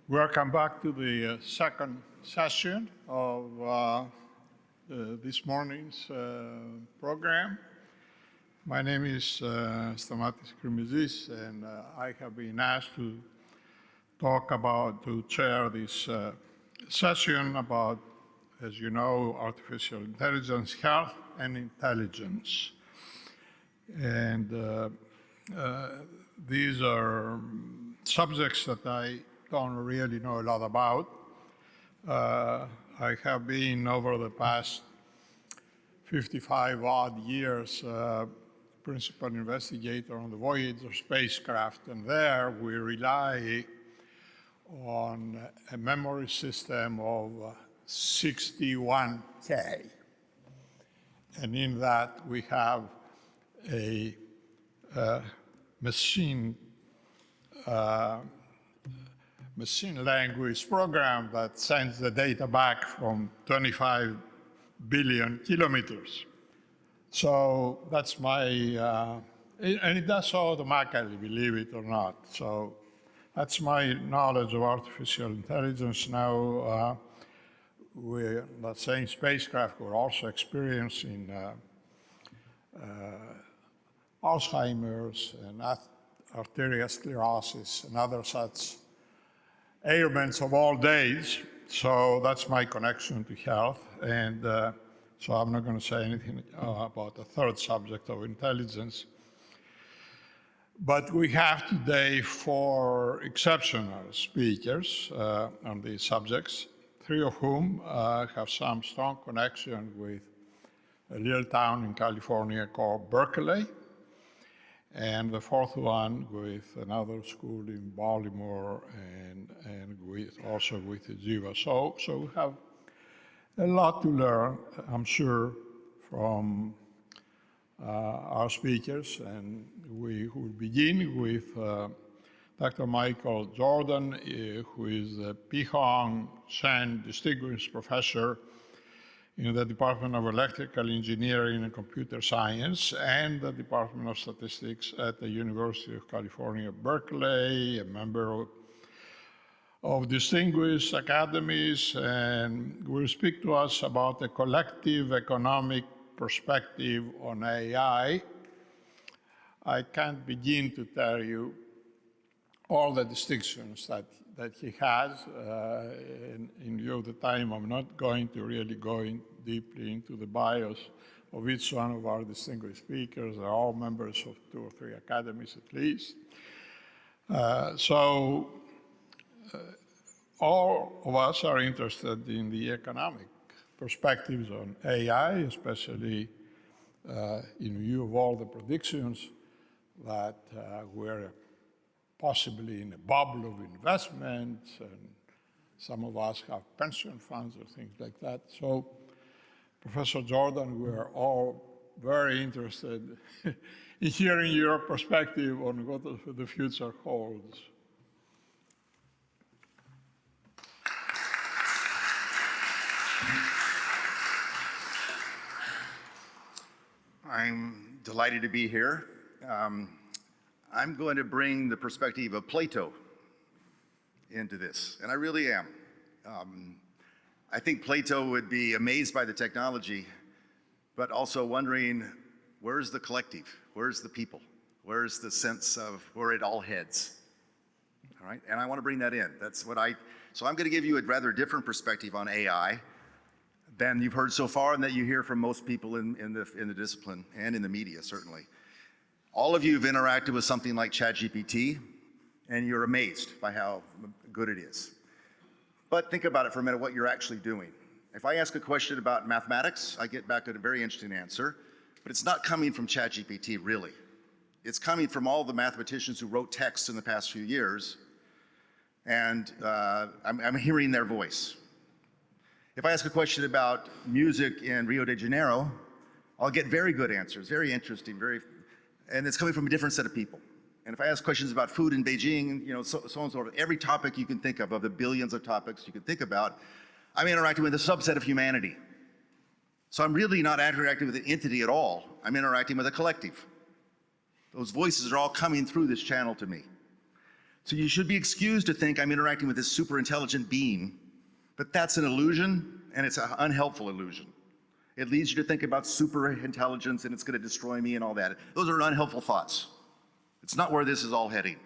Welcome back to the second session of this morning's program. My name is Stamatios Krimigis, and I have been asked to chair this session about, as you know, artificial intelligence, health, and intelligence. And these are subjects that I don't really know a lot about. I have been, over the past 55 odd years, principal investigator on the Voyager spacecraft, and there we rely on a memory system of 61K. And in that we have a machine language program that sends the data back from 25 billion kilometers. So that's my, and it does so automatically, believe it or not. So that's my knowledge of artificial intelligence. Now, that same spacecraft, we're also experiencing Alzheimer's and arteriosclerosis and other such ailments of all days. So that's my connection to health. And so I'm not going to say anything about the third subject of intelligence. But we have today 4 exceptional speakers on these subjects, 3 of whom have some strong connection with a little town in California called Berkeley, and the 4th one with another school in Baltimore and also with Geneva. So we have a lot to learn, I'm sure, from our speakers, and we will begin with Dr. Michael Jordan, who is the Pihong Shen Distinguished Professor in the Department of Electrical Engineering and Computer Science and the Department of Statistics at the University of California, Berkeley, a member of distinguished academies, and will speak to us about the collective economic perspective on AI. I can't begin to tell you all the distinctions that he has. In view of the time, I'm not going to really go deeply into the bios of each one of our distinguished speakers. They're all members of 2 or 3 academies at least. All of us are interested in the economic perspectives on AI, especially in view of all the predictions that we're possibly in a bubble of investments, and some of us have pension funds or things like that. So, Professor Jordan, we are all very interested in hearing your perspective on what the future holds. I'm delighted to be here. I'm going to bring the perspective of Plato into this, and I really am. I think Plato would be amazed by the technology, but also wondering, where's the collective? Where's the people? Where's the sense of where it all heads? All right, and I want to bring that in. So I'm going to give you a rather different perspective on AI than you've heard so far and that you hear from most people in the discipline and in the media, certainly. All of you have interacted with something like ChatGPT, and you're amazed by how good it is. But think about it for a minute, what you're actually doing. If I ask a question about mathematics, I get back a very interesting answer, but it's not coming from ChatGPT, really. It's coming from all the mathematicians who wrote texts in the past few years, and I'm hearing their voice. If I ask a question about music in Rio de Janeiro, I'll get very good answers, very interesting, and it's coming from a different set of people. And if I ask questions about food in Beijing, so on and so forth, every topic you can think of the billions of topics you can think about, I'm interacting with a subset of humanity. So I'm really not interacting with an entity at all. I'm interacting with a collective. Those voices are all coming through this channel to me. So you should be excused to think I'm interacting with this super intelligent being, but that's an illusion, and it's an unhelpful illusion. It leads you to think about super intelligence and it's going to destroy me and all that. Those are unhelpful thoughts. It's not where this is all heading.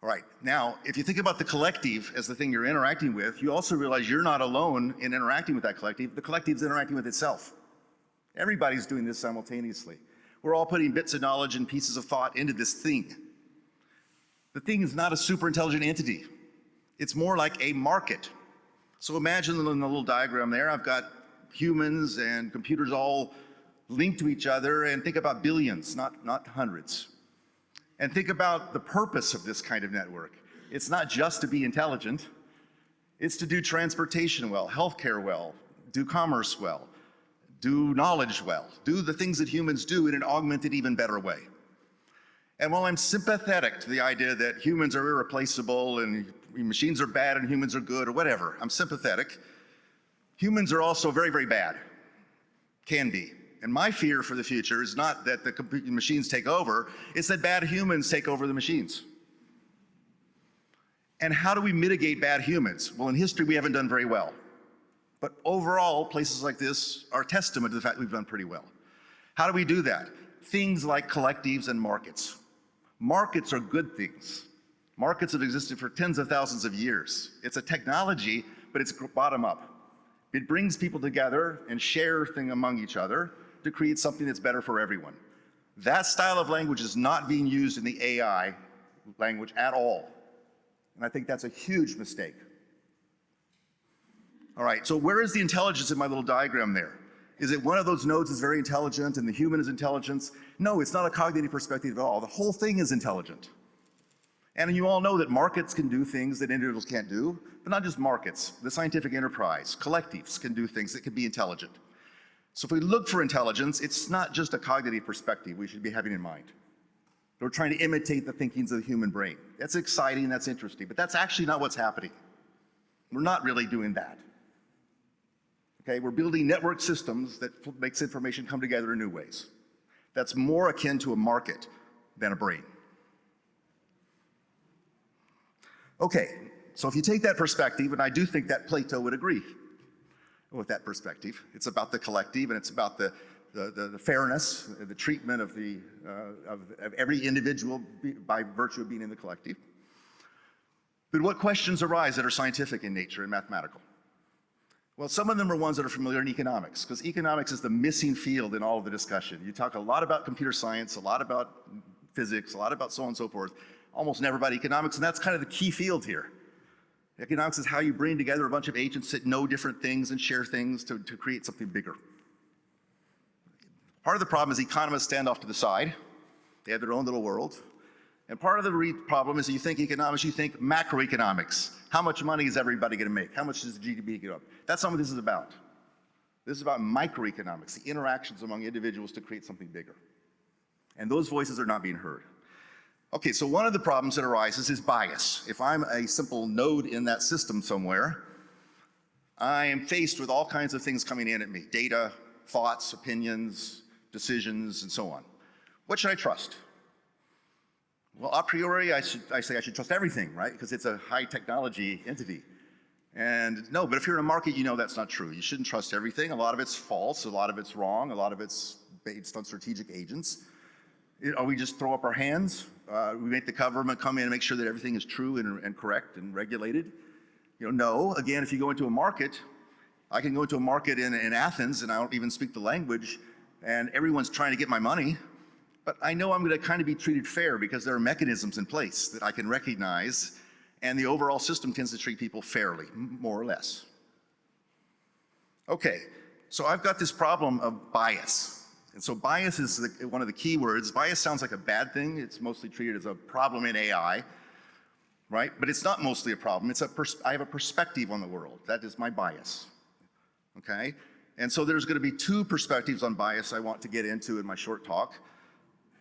All right, now, if you think about the collective as the thing you're interacting with, you also realize you're not alone in interacting with that collective. The collective's interacting with itself. Everybody's doing this simultaneously. We're all putting bits of knowledge and pieces of thought into this thing. The thing is not a super intelligent entity. It's more like a market. So imagine in the little diagram there, I've got humans and computers all linked to each other, and think about billions, not hundreds. And think about the purpose of this kind of network. It's not just to be intelligent, it's to do transportation well, healthcare well, do commerce well, do knowledge well, do the things that humans do in an augmented, even better way. And while I'm sympathetic to the idea that humans are irreplaceable and machines are bad and humans are good or whatever, I'm sympathetic, humans are also very, very bad, can be. And my fear for the future is not that the machines take over, it's that bad humans take over the machines. And how do we mitigate bad humans? Well, in history, we haven't done very well. But overall, places like this are testament to the fact we've done pretty well. How do we do that? Things like collectives and markets. Markets are good things. Markets have existed for tens of thousands of years. It's a technology, but it's bottom up. It brings people together and share things among each other to create something that's better for everyone. That style of language is not being used in the AI language at all. And I think that's a huge mistake. All right, so where is the intelligence in my little diagram there? Is it one of those nodes is very intelligent and the human is intelligence? No, it's not a cognitive perspective at all. The whole thing is intelligent. And you all know that markets can do things that individuals can't do, but not just markets. The scientific enterprise, collectives can do things that can be intelligent. So if we look for intelligence, it's not just a cognitive perspective we should be having in mind. We're trying to imitate the thinkings of the human brain. That's exciting, that's interesting, but that's actually not what's happening. We're not really doing that. Okay, we're building network systems that makes information come together in new ways. That's more akin to a market than a brain. Okay, so if you take that perspective, and I do think that Plato would agree with that perspective, it's about the collective and it's about the fairness, the treatment of every individual by virtue of being in the collective. But what questions arise that are scientific in nature and mathematical? Well, some of them are ones that are familiar in economics, because economics is the missing field in all of the discussion. You talk a lot about computer science, a lot about physics, a lot about so on and so forth, almost never about economics, and that's kind of the key field here. Economics is how you bring together a bunch of agents that know different things and share things to create something bigger. Part of the problem is economists stand off to the side. They have their own little world. And part of the problem is you think economics, you think macroeconomics. How much money is everybody going to make? How much does the GDP go up? That's not what this is about. This is about microeconomics, the interactions among individuals to create something bigger. And those voices are not being heard. Okay, so one of the problems that arises is bias. If I'm a simple node in that system somewhere, I am faced with all kinds of things coming in at me, data, thoughts, opinions, decisions, and so on. What should I trust? Well, a priori, I say I should trust everything, right? Because it's a high technology entity. And no, but if you're in a market, you know that's not true. You shouldn't trust everything. A lot of it's false, a lot of it's wrong, a lot of it's based on strategic agents. Are we just throw up our hands? We make the government come in and make sure that everything is true and correct and regulated? No. Again, if you go into a market, I can go into a market in Athens and I don't even speak the language and everyone's trying to get my money, but I know I'm going to kind of be treated fair because there are mechanisms in place that I can recognize, and the overall system tends to treat people fairly, more or less. Okay, so I've got this problem of bias. And so bias is one of the key words. Bias sounds like a bad thing. It's mostly treated as a problem in AI, right? But it's not mostly a problem. I have a perspective on the world. That is my bias, okay? And so there's going to be two perspectives on bias I want to get into in my short talk.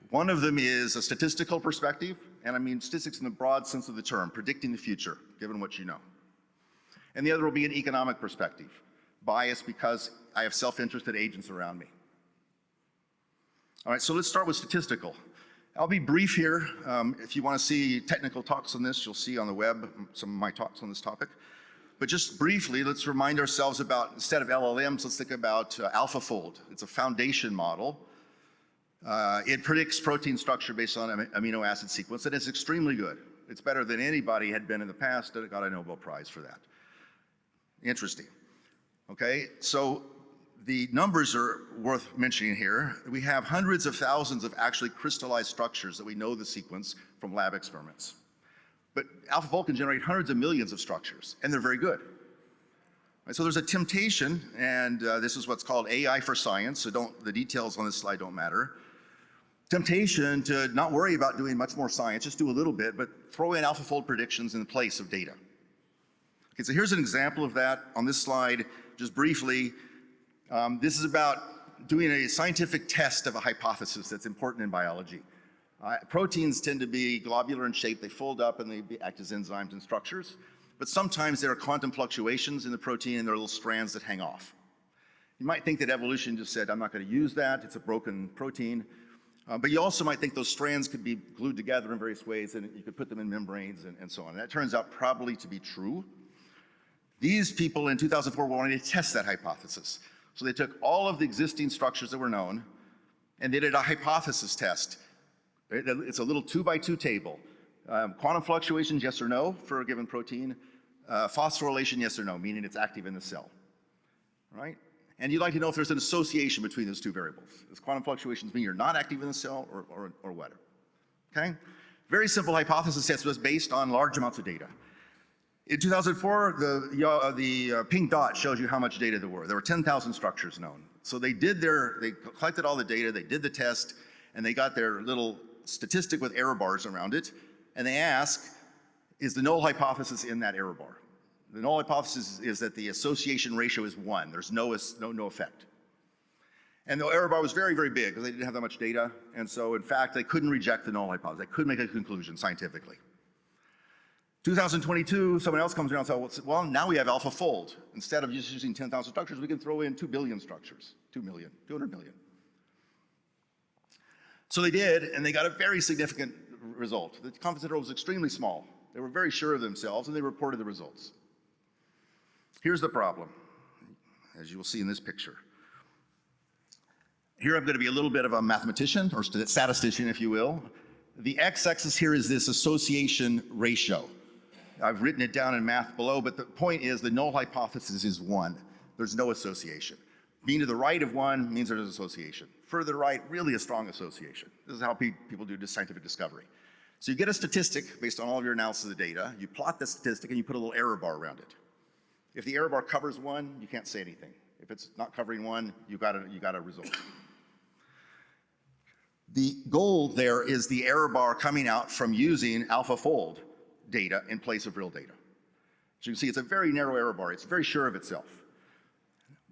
One of them is a statistical perspective, and I mean statistics in the broad sense of the term, predicting the future, given what you know. And the other will be an economic perspective, bias because I have self-interested agents around me. All right, so let's start with statistical. I'll be brief here. If you want to see technical talks on this, you'll see on the web some of my talks on this topic. But just briefly, let's remind ourselves about, instead of LLMs, let's think about AlphaFold. It's a foundation model. It predicts protein structure based on amino acid sequence, and it's extremely good. It's better than anybody had been in the past that got a Nobel Prize for that. Interesting. Okay, so the numbers are worth mentioning here. We have hundreds of thousands of actually crystallized structures that we know the sequence from lab experiments. But AlphaFold can generate hundreds of millions of structures, and they're very good. Right, so there's a temptation, and this is what's called AI for science, so the details on this slide don't matter. Temptation to not worry about doing much more science, just do a little bit, but throw in AlphaFold predictions in place of data. Okay, so here's an example of that on this slide, just briefly. This is about doing a scientific test of a hypothesis that's important in biology. Proteins tend to be globular in shape, they fold up and they act as enzymes and structures, but sometimes there are quantum fluctuations in the protein and there are little strands that hang off. You might think that evolution just said, I'm not going to use that, it's a broken protein. But you also might think those strands could be glued together in various ways and you could put them in membranes and so on. And that turns out probably to be true. These people in 2004 wanted to test that hypothesis. So they took all of the existing structures that were known and they did a hypothesis test. It's a little 2x2 table. Quantum fluctuations, yes or no, for a given protein. Phosphorylation, yes or no, meaning it's active in the cell, right? And you'd like to know if there's an association between those two variables. Does quantum fluctuations mean you're not active in the cell or what? Okay? Very simple hypothesis test was based on large amounts of data. In 2004, the pink dot shows you how much data there were. There were 10,000 structures known. So they collected all the data, they did the test, and they got their little statistic with error bars around it, and they ask, is the null hypothesis in that error bar? The null hypothesis is that the association ratio is 1. There's no effect. And the error bar was very, very big because they didn't have that much data. And so, in fact, they couldn't reject the null hypothesis. They couldn't make a conclusion scientifically. 2022, someone else comes around and says, well, now we have AlphaFold. Instead of just using 10,000 structures, we can throw in 2 billion structures, 2 million, 200 million. So they did, and they got a very significant result. The confidence interval was extremely small. They were very sure of themselves, and they reported the results. Here's the problem, as you will see in this picture. Here I'm going to be a little bit of a mathematician, or statistician, if you will. The x-axis here is this association ratio. I've written it down in math below, but the point is the null hypothesis is 1. There's no association. Being to the right of 1 means there's an association. Further right, really a strong association. This is how people do this scientific discovery. So you get a statistic based on all of your analysis of the data, you plot the statistic and you put a little error bar around it. If the error bar covers 1, you can't say anything. If it's not covering 1, you got a result. The goal there is the error bar coming out from using AlphaFold data in place of real data. As you can see, it's a very narrow error bar. It's very sure of itself.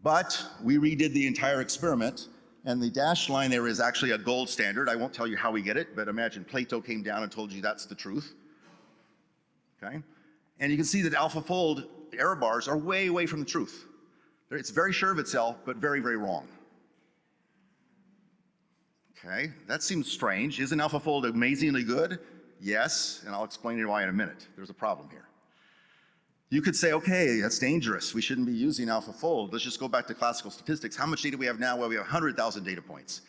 But we redid the entire experiment, and the dashed line there is actually a gold standard. I won't tell you how we get it, but imagine Plato came down and told you that's the truth. Okay? And you can see that AlphaFold error bars are way away from the truth. It's very sure of itself, but very, very wrong. Okay, that seems strange. Isn't AlphaFold amazingly good? Yes, and I'll explain why in a minute. There's a problem here. You could say, okay, that's dangerous. We shouldn't be using AlphaFold. Let's just go back to classical statistics. How much data do we have now? Well, we have 100,000 data points.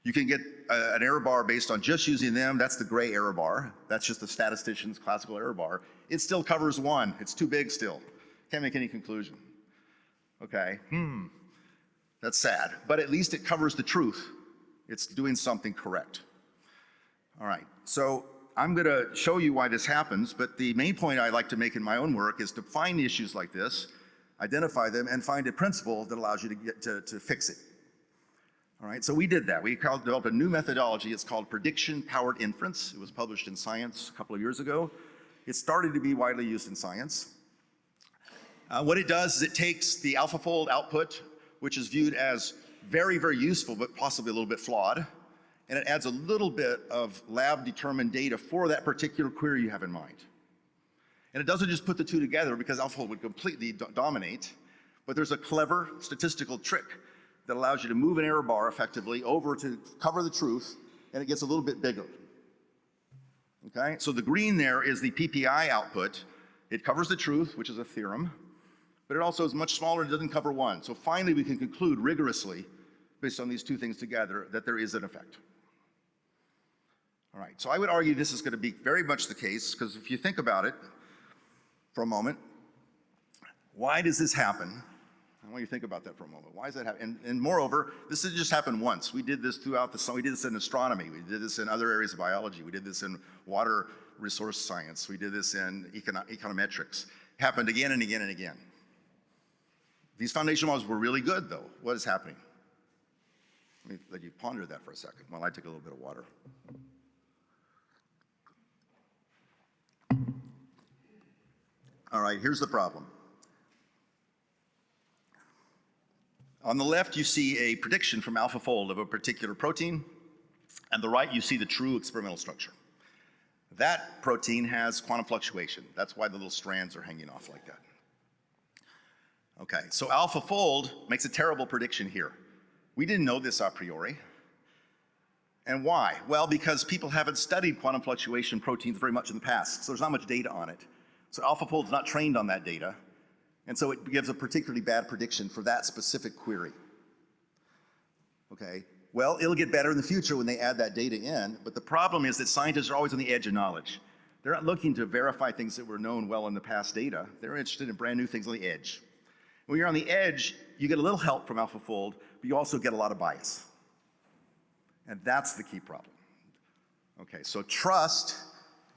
You can get an error bar based on just using them. That's the gray error bar. That's just the statistician's classical error bar. It still covers 1. It's too big still. Can't make any conclusion. Okay, that's sad. But at least it covers the truth. It's doing something correct. All right, so I'm going to show you why this happens, but the main point I like to make in my own work is to find issues like this, identify them, and find a principle that allows you to get to fix it. All right, so we did that. We developed a new methodology. It's called prediction-powered inference. It was published in Science a couple of years ago. It started to be widely used in science. What it does is it takes the AlphaFold output, which is viewed as very, very useful, but possibly a little bit flawed, and it adds a little bit of lab-determined data for that particular query you have in mind. And it doesn't just put the two together because AlphaFold would completely dominate, but there's a clever statistical trick that allows you to move an error bar effectively over to cover the truth, and it gets a little bit bigger. Okay, so the green there is the PPI output. It covers the truth, which is a theorem, but it also is much smaller and doesn't cover one. So finally, we can conclude rigorously, based on these two things together, that there is an effect. All right, so I would argue this is going to be very much the case, because if you think about it for a moment, why does this happen? I want you to think about that for a moment. Why does that happen? And moreover, this didn't just happen once. We did this throughout the, we did this in astronomy. We did this in other areas of biology. We did this in water resource science. We did this in econometrics. It happened again and again and again. These foundation models were really good, though. What is happening? Let me let you ponder that for a second while I take a little bit of water. All right, here's the problem. On the left, you see a prediction from AlphaFold of a particular protein. On the right, you see the true experimental structure. That protein has quantum fluctuation. That's why the little strands are hanging off like that. Okay, so AlphaFold makes a terrible prediction here. We didn't know this a priori. And why? Well, because people haven't studied quantum fluctuation proteins very much in the past, so there's not much data on it. So AlphaFold's not trained on that data. And so it gives a particularly bad prediction for that specific query. Okay, well, it'll get better in the future when they add that data in, but the problem is that scientists are always on the edge of knowledge. They're not looking to verify things that were known well in the past data. They're interested in brand new things on the edge. When you're on the edge, you get a little help from AlphaFold, but you also get a lot of bias. And that's the key problem. Okay, so trust,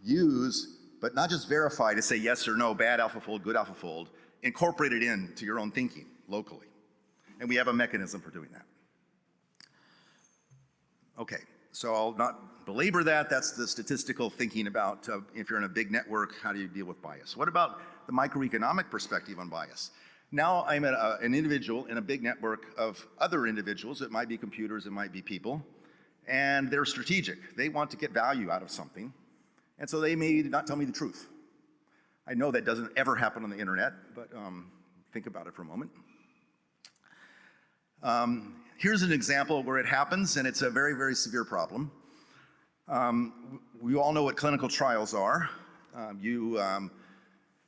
use, but not just verify to say yes or no, bad AlphaFold, good AlphaFold, incorporate it into your own thinking locally. And we have a mechanism for doing that. Okay, so I'll not belabor that. That's the statistical thinking about if you're in a big network, how do you deal with bias? What about the microeconomic perspective on bias? Now I'm an individual in a big network of other individuals. It might be computers, it might be people, and they're strategic. They want to get value out of something, and so they may not tell me the truth. I know that doesn't ever happen on the internet, but think about it for a moment. Here's an example where it happens, and it's a very, very severe problem. We all know what clinical trials are. You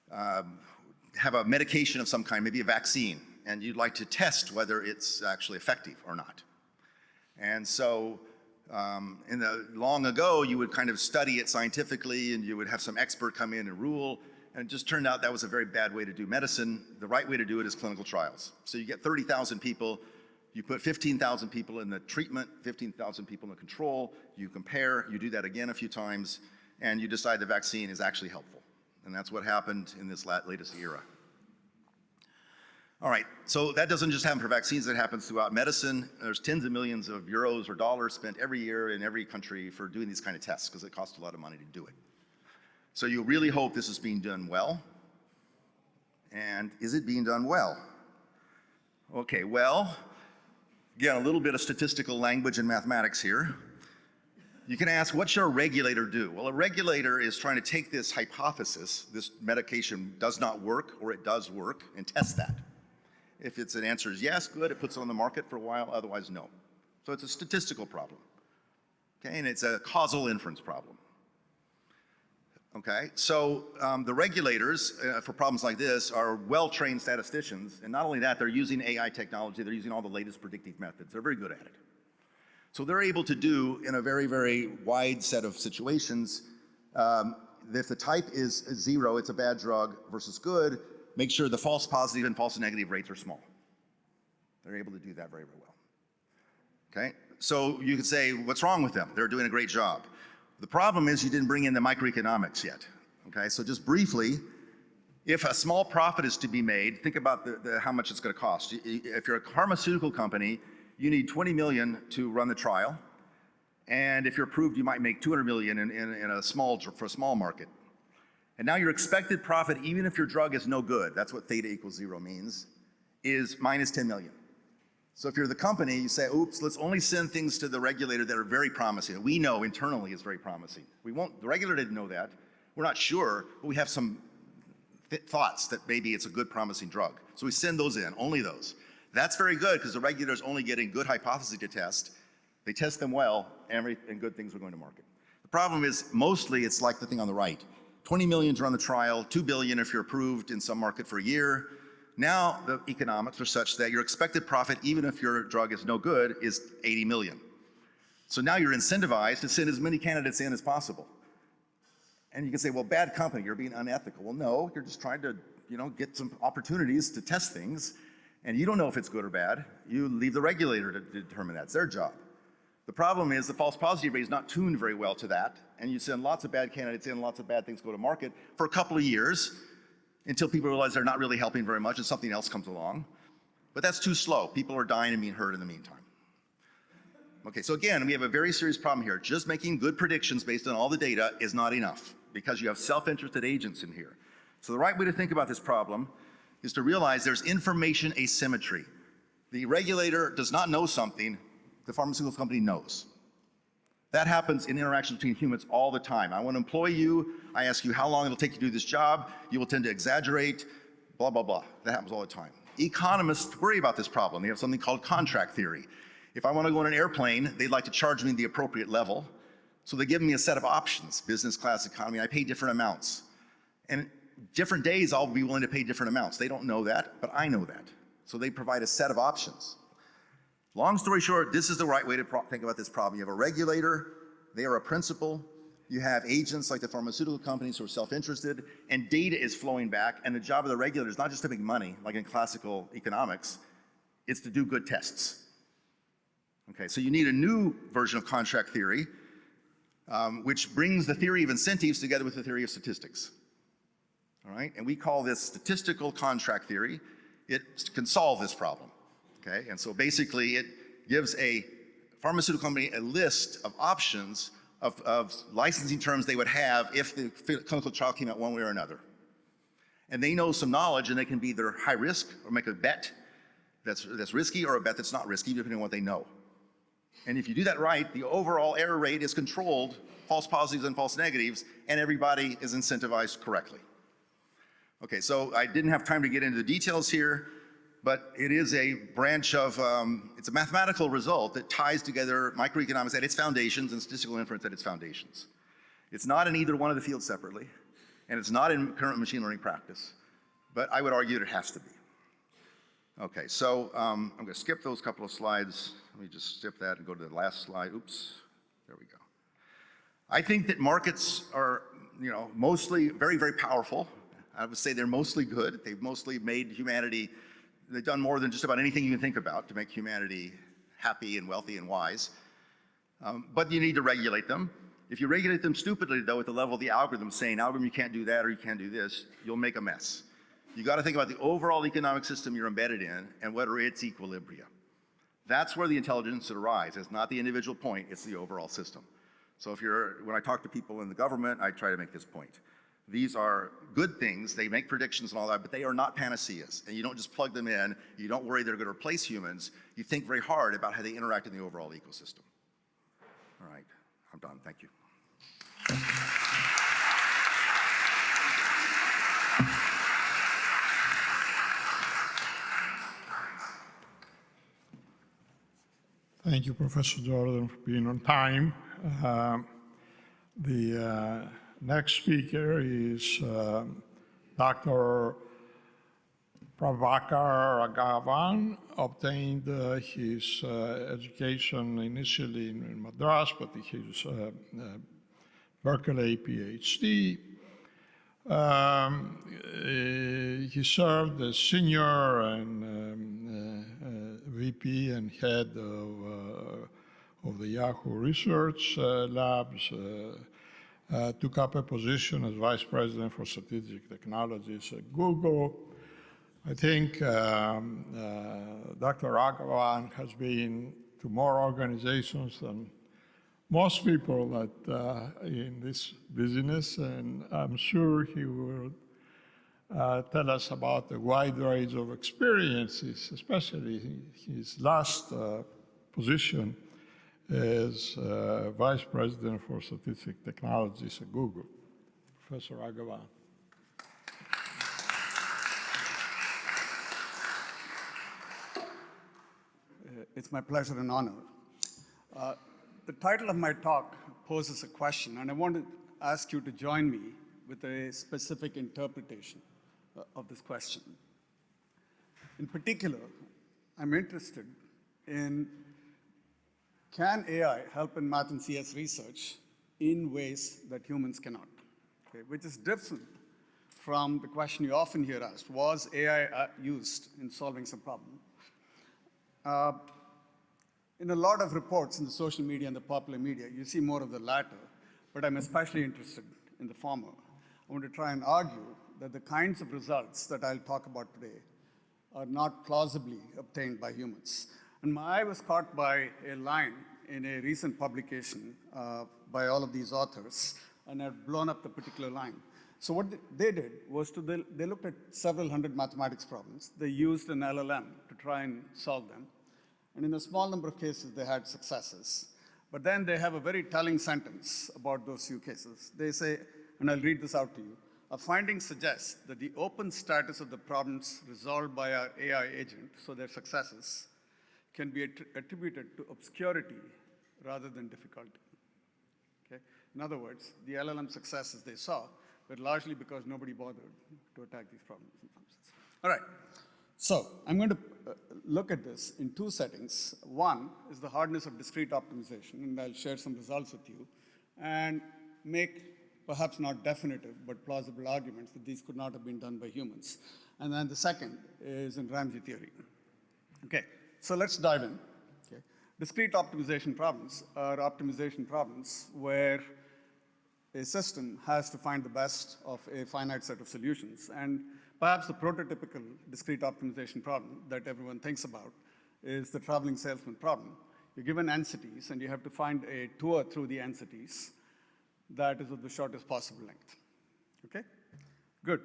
have a medication of some kind, maybe a vaccine, and you'd like to test whether it's actually effective or not. And so long ago, you would kind of study it scientifically, and you would have some expert come in and rule. And it just turned out that was a very bad way to do medicine. The right way to do it is clinical trials. So you get 30,000 people, you put 15,000 people in the treatment, 15,000 people in the control, you compare, you do that again a few times, and you decide the vaccine is actually helpful. And that's what happened in this latest era. All right, so that doesn't just happen for vaccines, it happens throughout medicine. There's tens of millions of euros or dollars spent every year in every country for doing these kind of tests because it costs a lot of money to do it. So you really hope this is being done well. And is it being done well? Okay, well, again, a little bit of statistical language and mathematics here. You can ask, what should a regulator do? Well, a regulator is trying to take this hypothesis, this medication does not work or it does work, and test that. If its an answer is yes, good, it puts it on the market for a while, otherwise no. So it's a statistical problem, okay, and it's a causal inference problem. Okay, so the regulators for problems like this are well-trained statisticians, and not only that, they're using AI technology, they're using all the latest predictive methods. They're very good at it. So they're able to do, in a very, very wide set of situations, if the type is 0, it's a bad drug, versus good, make sure the false positive and false negative rates are small. They're able to do that very, very well. Okay, so you could say, what's wrong with them? They're doing a great job. The problem is you didn't bring in the microeconomics yet. Okay, so just briefly, if a small profit is to be made, think about how much it's going to cost. If you're a pharmaceutical company, you need 20 million to run the trial, and if you're approved, you might make 200 million for a small market. And now your expected profit, even if your drug is no good, that's what theta equals 0 means, is minus 10 million. So if you're the company, you say, oops, let's only send things to the regulator that are very promising. We know internally is very promising. The regulator didn't know that. We're not sure, but we have some thoughts that maybe it's a good promising drug. So we send those in, only those. That's very good because the regulator's only getting good hypotheses to test. They test them well, and good things are going to market. The problem is mostly it's like the thing on the right. 20 million to run the trial, 2 billion if you're approved in some market for a year. Now the economics are such that your expected profit, even if your drug is no good, is 80 million. So now you're incentivized to send as many candidates in as possible. And you can say, well, bad company, you're being unethical. Well, no, you're just trying to, get some opportunities to test things, and you don't know if it's good or bad. You leave the regulator to determine that. It's their job. The problem is the false positive rate is not tuned very well to that, and you send lots of bad candidates in, lots of bad things go to market for a couple of years until people realize they're not really helping very much and something else comes along. But that's too slow. People are dying and being hurt in the meantime. Okay, so again, we have a very serious problem here. Just making good predictions based on all the data is not enough because you have self-interested agents in here. So the right way to think about this problem is to realize there's information asymmetry. The regulator does not know something, the pharmaceutical company knows. That happens in interactions between humans all the time. I want to employ you, I ask you how long it'll take you to do this job, you will tend to exaggerate, blah, blah, blah. That happens all the time. Economists worry about this problem. They have something called contract theory. If I want to go on an airplane, they'd like to charge me the appropriate level. So they give me a set of options, business class, economy, I pay different amounts. And different days I'll be willing to pay different amounts. They don't know that, but I know that. So they provide a set of options. Long story short, this is the right way to think about this problem. You have a regulator, they are a principal, you have agents like the pharmaceutical companies who are self-interested, and data is flowing back, and the job of the regulator is not just to make money, like in classical economics, it's to do good tests. Okay, so you need a new version of contract theory, which brings the theory of incentives together with the theory of statistics. All right, and we call this statistical contract theory. It can solve this problem, okay? And so basically it gives a pharmaceutical company a list of options of licensing terms they would have if the clinical trial came out one way or another. And they know some knowledge and they can be either high risk or make a bet that's risky or a bet that's not risky depending on what they know. And if you do that right, the overall error rate is controlled, false positives and false negatives, and everybody is incentivized correctly. Okay, so I didn't have time to get into the details here, but it is a branch of, it's a mathematical result that ties together microeconomics at its foundations and statistical inference at its foundations. It's not in either one of the fields separately, and it's not in current machine learning practice, but I would argue that it has to be. Okay, so I'm gonna skip those couple of slides. Let me just skip that and go to the last slide. Oops, there we go. I think that markets are, mostly very, very powerful. I would say they're mostly good. They've mostly made humanity, they've done more than just about anything you can think about to make humanity happy and wealthy and wise. But you need to regulate them. If you regulate them stupidly, though, at the level of the algorithm saying, algorithm, you can't do that or you can't do this, you'll make a mess. You got to think about the overall economic system you're embedded in and what are its equilibria. That's where the intelligence should arise. It's not the individual point, it's the overall system. So when I talk to people in the government, I try to make this point. These are good things, they make predictions and all that, but they are not panaceas. And you don't just plug them in, you don't worry they're going to replace humans, you think very hard about how they interact in the overall ecosystem. All right, I'm done, thank you. Thank you, Professor Jordan, for being on time. The next speaker is Dr. Prabhakar Raghavan. Obtained his education initially in Madras, but his Berkeley PhD. He served as senior and VP and head of the Yahoo Research Labs. Took up a position as Vice President for Strategic Technologies at Google. I think Dr. Raghavan has been to more organizations than most people that in this business, and I'm sure he will tell us about the wide range of experiences, especially his last position as Vice President for Strategic Technologies at Google. Professor Raghavan. It's my pleasure and honor. The title of my talk, poses a question, and I want to ask you to join me with a specific interpretation of this question. In particular, I'm interested in, can AI help in math and CS research in ways that humans cannot? Okay, which is different from the question you often hear asked, was AI used in solving some problem? In a lot of reports in the social media and the popular media, you see more of the latter, but I'm especially interested in the former. I want to try and argue that the kinds of results that I'll talk about today are not plausibly obtained by humans. And my eye was caught by a line in a recent publication by all of these authors, and I've blown up the particular line. So what they did was they looked at several hundred mathematics problems. They used an LLM to try and solve them. And in a small number of cases, they had successes. But then they have a very telling sentence about those few cases. They say, and I'll read this out to you, our findings suggest that the open status of the problems resolved by our AI agent, so their successes, can be attributed to obscurity rather than difficulty. Okay? In other words, the LLM successes they saw were largely because nobody bothered to attack these problems in some sense. All right. So I'm going to look at this in two settings. One is the hardness of discrete optimization, and I'll share some results with you, and make perhaps not definitive, but plausible arguments that these could not have been done by humans. And then the second is in Ramsey theory. Okay, so let's dive in. Okay. Discrete optimization problems are optimization problems where a system has to find the best of a finite set of solutions. And perhaps the prototypical discrete optimization problem that everyone thinks about is the traveling salesman problem. You're given n-cities, and you have to find a tour through the n-cities that is of the shortest possible length. Okay? Good.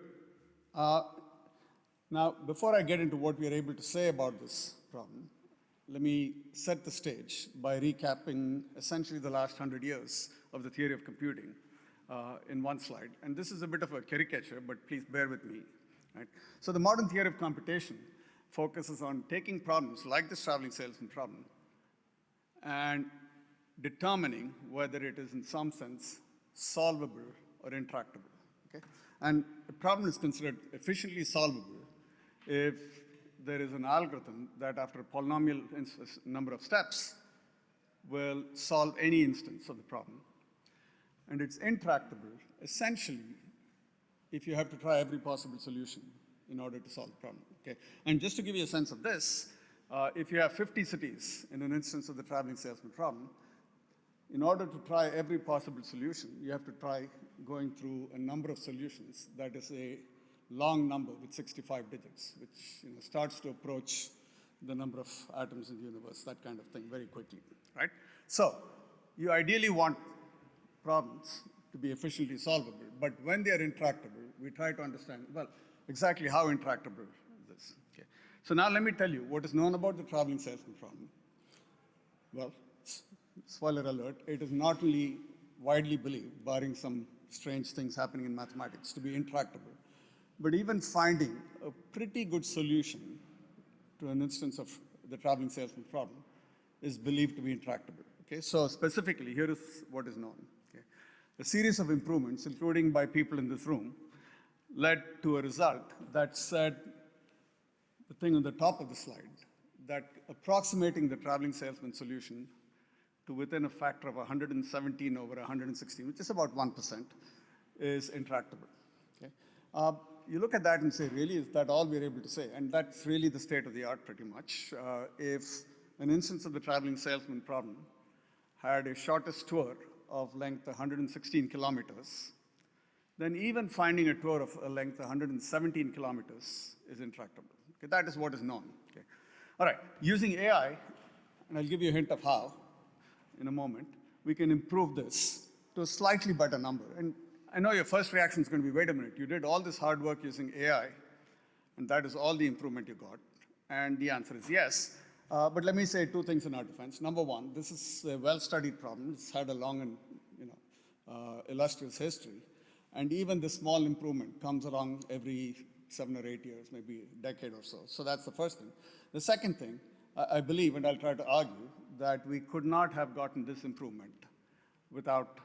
Now, before I get into what we are able to say about this problem, let me set the stage by recapping essentially the last 100 years of the theory of computing in one slide. And this is a bit of a caricature, but please bear with me. Right? So the modern theory of computation focuses on taking problems like this traveling salesman problem and determining whether it is in some sense solvable or intractable. Okay? And a problem is considered efficiently solvable if there is an algorithm that after a polynomial number of steps will solve any instance of the problem. And it's intractable essentially if you have to try every possible solution in order to solve the problem. Okay? And just to give you a sense of this, if you have 50 cities in an instance of the traveling salesman problem, in order to try every possible solution, you have to try going through a number of solutions that is a long number with 65 digits, which starts to approach the number of atoms in the universe, that kind of thing, very quickly, right? So you ideally want problems to be efficiently solvable, but when they are intractable, we try to understand, well, exactly how intractable is this? Okay. So now let me tell you what is known about the traveling salesman problem. Well, spoiler alert, it is not only widely believed, barring some strange things happening in mathematics, to be intractable, but even finding a pretty good solution to an instance of the traveling salesman problem is believed to be intractable. Okay, so specifically, here is what is known. Okay. A series of improvements, including by people in this room, led to a result that said, the thing on the top of the slide, that approximating the traveling salesman solution to within a factor of 117 over 116, which is about 1%, is intractable. Okay? You look at that and say, really, is that all we're able to say? And that's really the state of the art, pretty much. If an instance of the traveling salesman problem had a shortest tour of length 116 kilometers, then even finding a tour of a length 117 kilometers is intractable. Okay? That is what is known. Okay? All right, using AI, and I'll give you a hint of how in a moment, we can improve this to a slightly better number. And I know your first reaction is going to be, wait a minute, you did all this hard work using AI, and that is all the improvement you got. And the answer is yes. But let me say two things in our defense. Number one, this is a well-studied problem. It's had a long and illustrious history. And even the small improvement comes along every 7 or 8 years, maybe a decade or so. So that's the first thing. The second thing, I believe, and I'll try to argue, that we could not have gotten this improvement without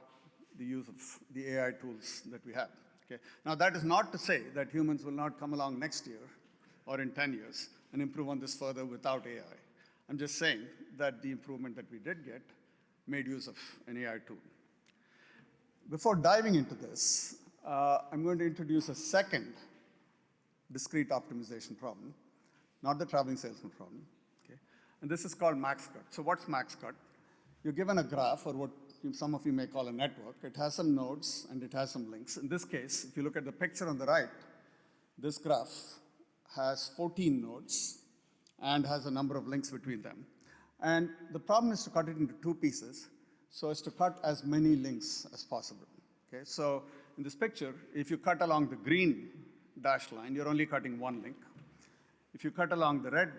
the use of the AI tools that we have. Okay? Now, that is not to say that humans will not come along next year or in 10 years and improve on this further without AI. I'm just saying that the improvement that we did get made use of an AI tool. Before diving into this, I'm going to introduce a second discrete optimization problem, not the traveling salesman problem. Okay? And this is called max cut. So what's max cut? You're given a graph, or what some of you may call a network. It has some nodes and it has some links. In this case, if you look at the picture on the right, this graph has 14 nodes and has a number of links between them. And the problem is to cut it into two pieces so as to cut as many links as possible. Okay? So in this picture, if you cut along the green dashed line, you're only cutting one link. If you cut along the red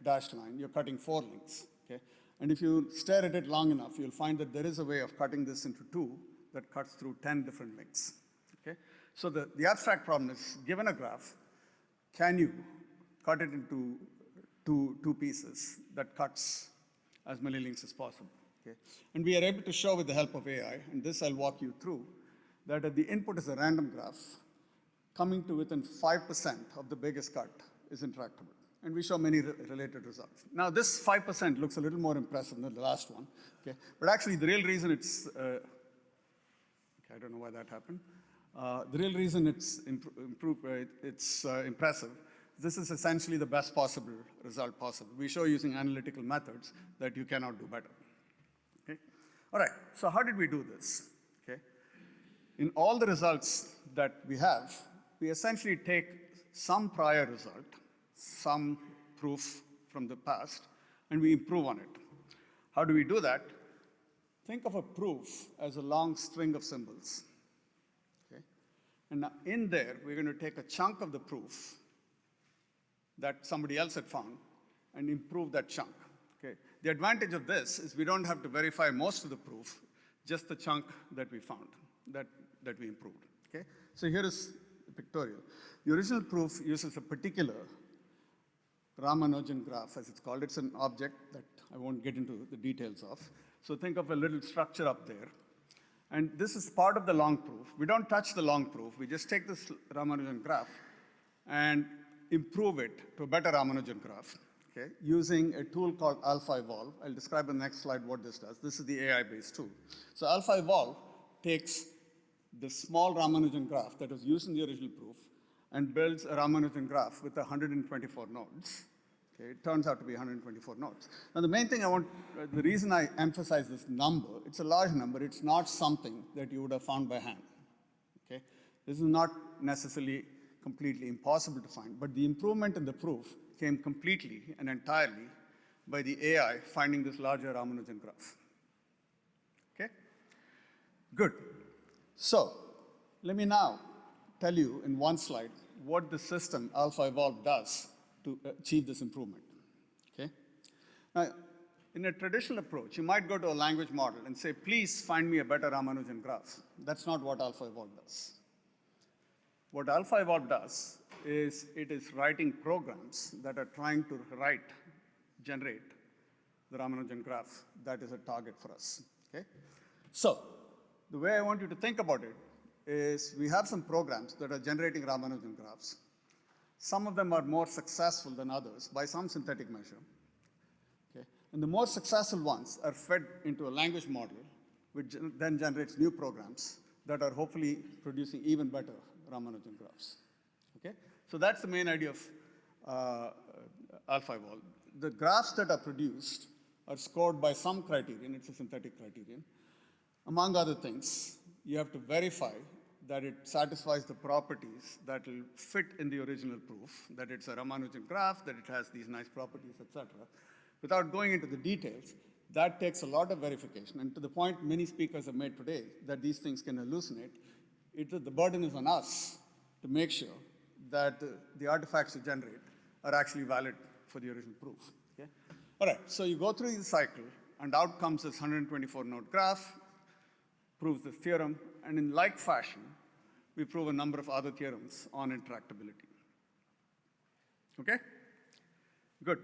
dashed line, you're cutting 4 links. Okay? And if you stare at it long enough, you'll find that there is a way of cutting this into 2 that cuts through 10 different links. Okay? So the abstract problem is, given a graph, can you cut it into two pieces that cuts as many links as possible? Okay? And we are able to show with the help of AI, and this I'll walk you through, that the input is a random graph coming to within 5% of the biggest cut is interactable. And we show many related results. Now, this 5% looks a little more impressive than the last one. Okay? But actually, the real reason it's, okay, I don't know why that happened. The real reason it's impressive, this is essentially the best possible result possible. We show using analytical methods that you cannot do better. Okay? All right, so how did we do this? Okay? In all the results that we have, we essentially take some prior result, some proof from the past, and we improve on it. How do we do that? Think of a proof as a long string of symbols. Okay? And now in there, we're going to take a chunk of the proof that somebody else had found and improve that chunk. Okay? The advantage of this is we don't have to verify most of the proof, just the chunk that we found, that we improved. Okay? So here is the pictorial. The original proof uses a particular Ramanujan graph, as it's called. It's an object that I won't get into the details of. So think of a little structure up there. And this is part of the long proof. We don't touch the long proof. We just take this Ramanujan graph and improve it to a better Ramanujan graph, okay, using a tool called Alpha-Evolve. I'll describe in the next slide what this does. This is the AI-based tool. So Alpha-Evolve takes the small Ramanujan graph that was used in the original proof and builds a Ramanujan graph with 124 nodes. Okay, it turns out to be 124 nodes. Now, the main thing the reason I emphasize this number, it's a large number. It's not something that you would have found by hand. Okay? This is not necessarily completely impossible to find, but the improvement in the proof came completely and entirely by the AI finding this larger Ramanujan graph. Okay? Good. So, let me now tell you in one slide what the system Alpha-Evolve does to achieve this improvement. Okay? Now, in a traditional approach, you might go to a language model and say, please find me a better Ramanujan graph. That's not what Alpha-Evolve does. What Alpha-Evolve does is it is writing programs that are trying to generate the Ramanujan graph that is a target for us. Okay? So, the way I want you to think about it is we have some programs that are generating Ramanujan graphs. Some of them are more successful than others by some synthetic measure. Okay? And the more successful ones are fed into a language model, which then generates new programs that are hopefully producing even better Ramanujan graphs. Okay? So that's the main idea of Alpha-Evolve. The graphs that are produced are scored by some criterion. It's a synthetic criterion. Among other things, you have to verify that it satisfies the properties that will fit in the original proof, that it's a Ramanujan graph, that it has these nice properties, etc. Without going into the details, that takes a lot of verification. And to the point many speakers have made today, that these things can hallucinate, the burden is on us to make sure that the artifacts you generate are actually valid for the original proof. Okay? All right, so you go through the cycle, and out comes this 124-node graph, proves this theorem, and in like fashion, we prove a number of other theorems on interactability. Okay? Good.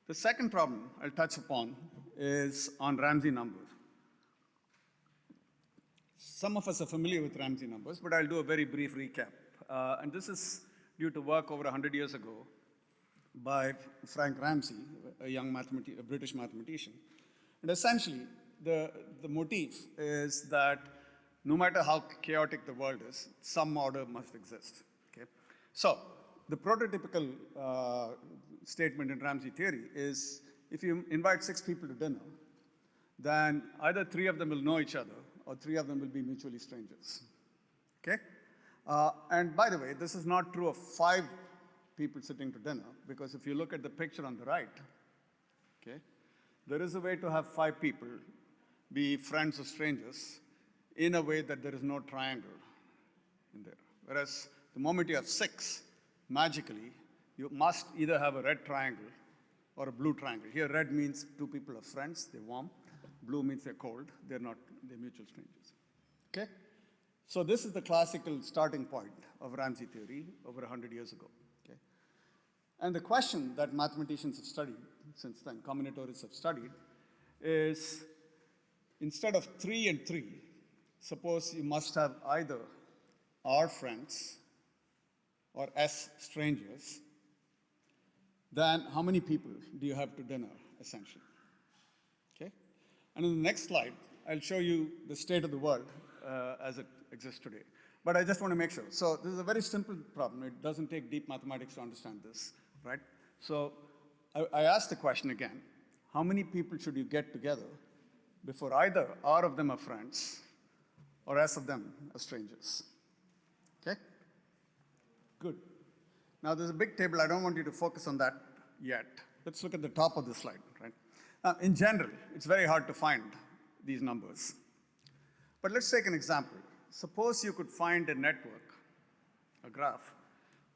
The second problem I'll touch upon is on Ramsey numbers. Some of us are familiar with Ramsey numbers, but I'll do a very brief recap. And this is due to work over 100 years ago by Frank Ramsey, a British mathematician. And essentially, the motif is that no matter how chaotic the world is, some order must exist. Okay? So the prototypical statement in Ramsey theory is if you invite 6 people to dinner, then either 3 of them will know each other or 3 of them will be mutually strangers. Okay? And by the way, this is not true of 5 people sitting to dinner, because if you look at the picture on the right, okay, there is a way to have 5 people be friends or strangers in a way that there is no triangle in there. Whereas the moment you have 6, magically, you must either have a red triangle or a blue triangle. Here, red means 2 people are friends, they're warm. Blue means they're cold, they're mutual strangers. Okay? So this is the classical starting point of Ramsey theory over 100 years ago. Okay? And the question that mathematicians have studied since then, combinatorists have studied, is instead of 3 and 3, suppose you must have either R friends or S strangers, then how many people do you have to dinner, essentially? Okay? And in the next slide, I'll show you the state of the world as it exists today. But I just want to make sure. So this is a very simple problem. It doesn't take deep mathematics to understand this, right? So I asked the question again, how many people should you get together before either R of them are friends or S of them are strangers? Okay? Good. Now there's a big table. I don't want you to focus on that yet. Let's look at the top of the slide, right? Now, in general, it's very hard to find these numbers. But let's take an example. Suppose you could find a network, a graph,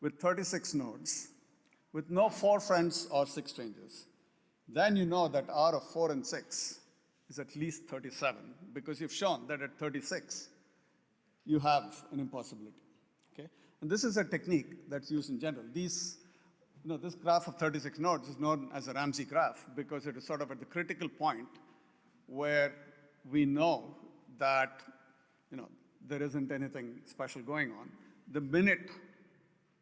with 36 nodes, with no 4 friends or 6 strangers. Then you know that R of 4 and 6 is at least 37, because you've shown that at 36, you have an impossibility. Okay? And this is a technique that's used in general. This graph of 36 nodes is known as a Ramsey graph because it is sort of at the critical point where we know that there isn't anything special going on. The minute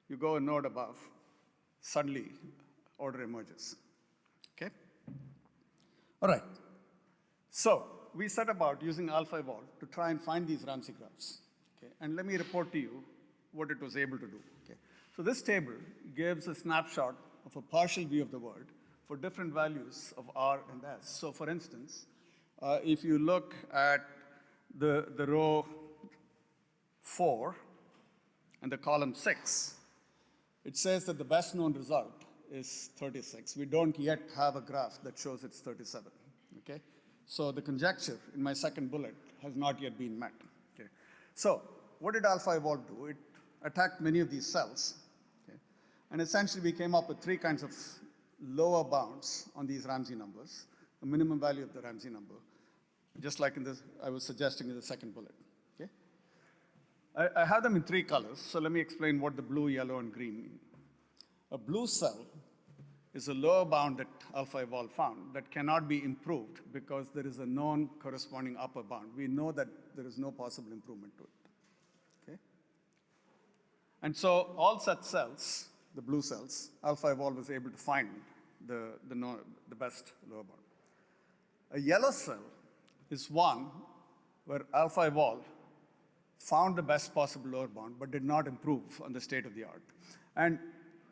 you go a node above, suddenly order emerges. Okay? All right. So we set about using alpha evolve to try and find these Ramsey graphs. Okay? And let me report to you what it was able to do. Okay? So this table gives a snapshot of a partial view of the world for different values of R and S. So for instance, if you look at the row 4 and the column 6, it says that the best known result is 36. We don't yet have a graph that shows it's 37. Okay? So the conjecture in my second bullet has not yet been met. Okay? So what did alpha evolve do? It attacked many of these cells. Okay? And essentially we came up with 3 kinds of lower bounds on these Ramsey numbers, a minimum value of the Ramsey number, just like I was suggesting in the second bullet. Okay? I have them in 3 colors, so let me explain what the blue, yellow, and green mean. A blue cell is a lower bound that alpha evolve found that cannot be improved because there is a known corresponding upper bound. We know that there is no possible improvement to it. Okay? And so all such cells, the blue cells, alpha evolve was able to find the best lower bound. A yellow cell is one where alpha evolve found the best possible lower bound but did not improve on the state of the art. And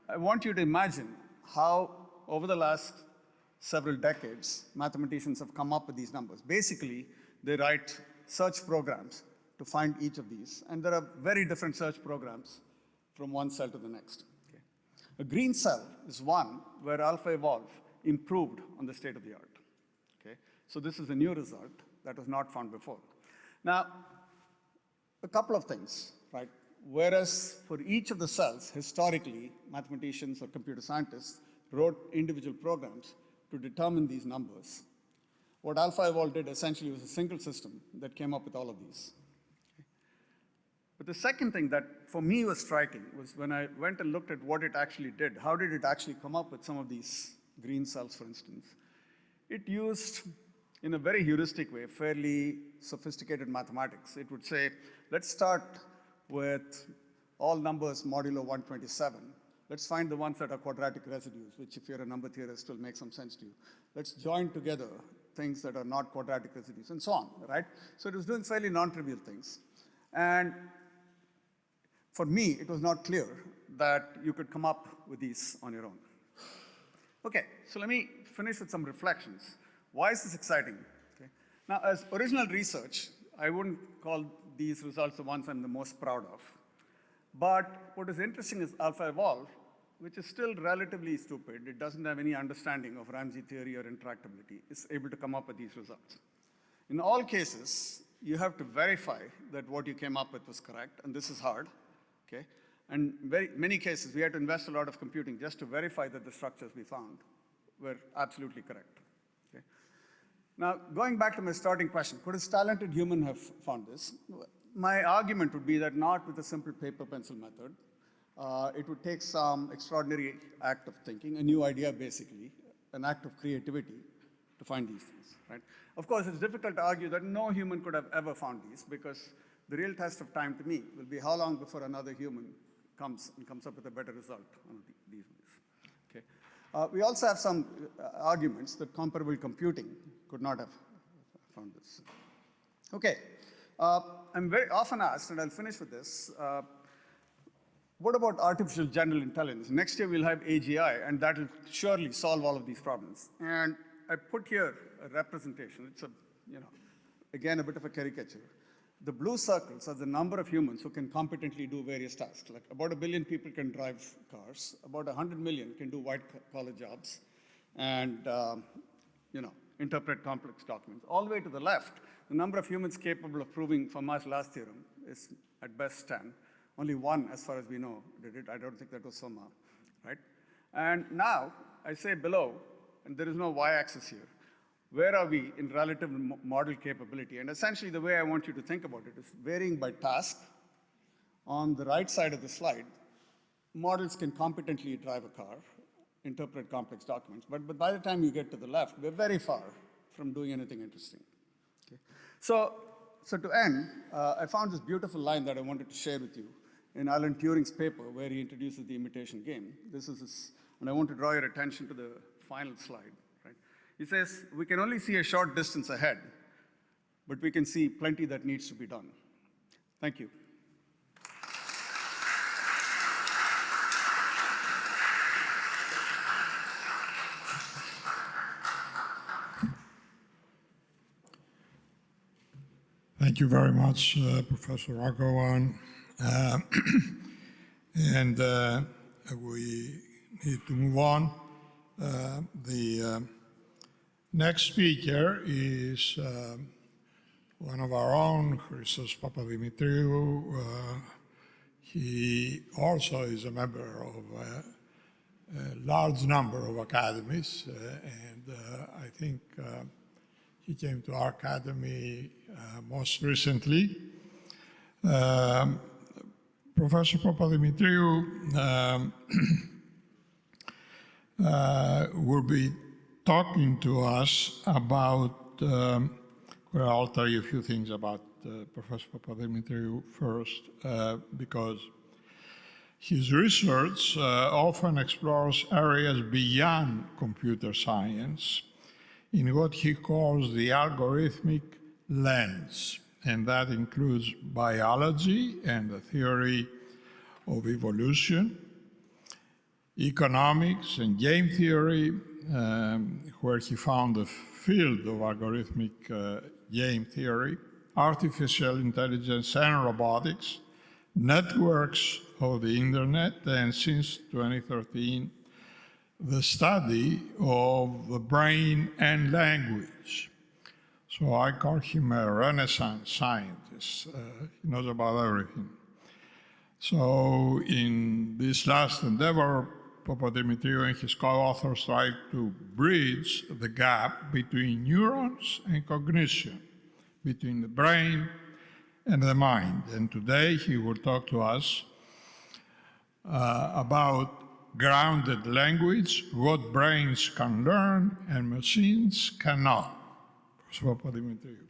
I want you to imagine how over the last several decades, mathematicians have come up with these numbers. Basically, they write search programs to find each of these. And there are very different search programs from one cell to the next. Okay. A green cell is one where alpha evolve improved on the state of the art. Okay. So this is a new result that was not found before. Now, a couple of things, right? Whereas for each of the cells, historically, mathematicians or computer scientists wrote individual programs to determine these numbers. What alpha evolve did essentially was a single system that came up with all of these. Okay. But the second thing that for me was striking was when I went and looked at what it actually did. How did it actually come up with some of these green cells, for instance? It used, in a very heuristic way, fairly sophisticated mathematics. It would say, let's start with all numbers modulo 127. Let's find the ones that are quadratic residues, which if you're a number theorist will make some sense to you. Let's join together things that are not quadratic residues, and so on, right? So it was doing fairly non-trivial things. And for me, it was not clear that you could come up with these on your own. Okay, so let me finish with some reflections. Why is this exciting? Okay. Now, as original research, I wouldn't call these results the ones I'm the most proud of. But what is interesting is AlphaEvolve, which is still relatively stupid, it doesn't have any understanding of Ramsey theory or interactability, is able to come up with these results. In all cases, you have to verify that what you came up with was correct, and this is hard, okay? And in many cases, we had to invest a lot of computing just to verify that the structures we found were absolutely correct, okay? Now, going back to my starting question, could a talented human have found this? My argument would be that not with a simple paper-pencil method. It would take some extraordinary act of thinking, a new idea basically, an act of creativity to find these things, right? Of course, it's difficult to argue that no human could have ever found these because the real test of time to me will be how long before another human comes up with a better result on these ones, okay? We also have some arguments that comparable computing could not have found this. Okay, I'm very often asked, and I'll finish with this, what about artificial general intelligence? Next year we'll have AGI, and that will surely solve all of these problems. And I put here a representation. It's again, a bit of a caricature. The blue circles are the number of humans who can competently do various tasks. Like about 1 billion people can drive cars, about 100 million can do white-collar jobs, and interpret complex documents. All the way to the left, the number of humans capable of proving Fermat's last theorem is at best 10. Only one, as far as we know, did it. I don't think that was Fermat, right? And now, I say below, and there is no y-axis here, where are we in relative model capability? And essentially, the way I want you to think about it is varying by task. On the right side of the slide, models can competently drive a car, interpret complex documents, but by the time you get to the left, we're very far from doing anything interesting. Okay? So to end, I found this beautiful line that I wanted to share with you in Alan Turing's paper where he introduces the imitation game. And I want to draw your attention to the final slide. Right? He says, we can only see a short distance ahead, but we can see plenty that needs to be done. Thank you. Thank you very much, Professor Raghavan. And we need to move on. The next speaker is one of our own, Christos Papadimitriou. He also is a member of a large number of academies, and I think he came to our academy most recently. Professor Papadimitriou will be talking to us about, well, I'll tell you a few things about Professor Papadimitriou first, because his research often explores areas beyond computer science in what he calls the algorithmic lens, and that includes biology and the theory of evolution, economics and game theory, where he found the field of algorithmic game theory, artificial intelligence and robotics, networks of the internet, and since 2013, the study of the brain and language. So I call him a Renaissance scientist. He knows about everything. So in this last endeavor, Papadimitriou and his co-authors tried to bridge the gap between neurons and cognition, between the brain and the mind. And today he will talk to us about grounded language, what brains can learn and machines cannot. Professor Papadimitriou.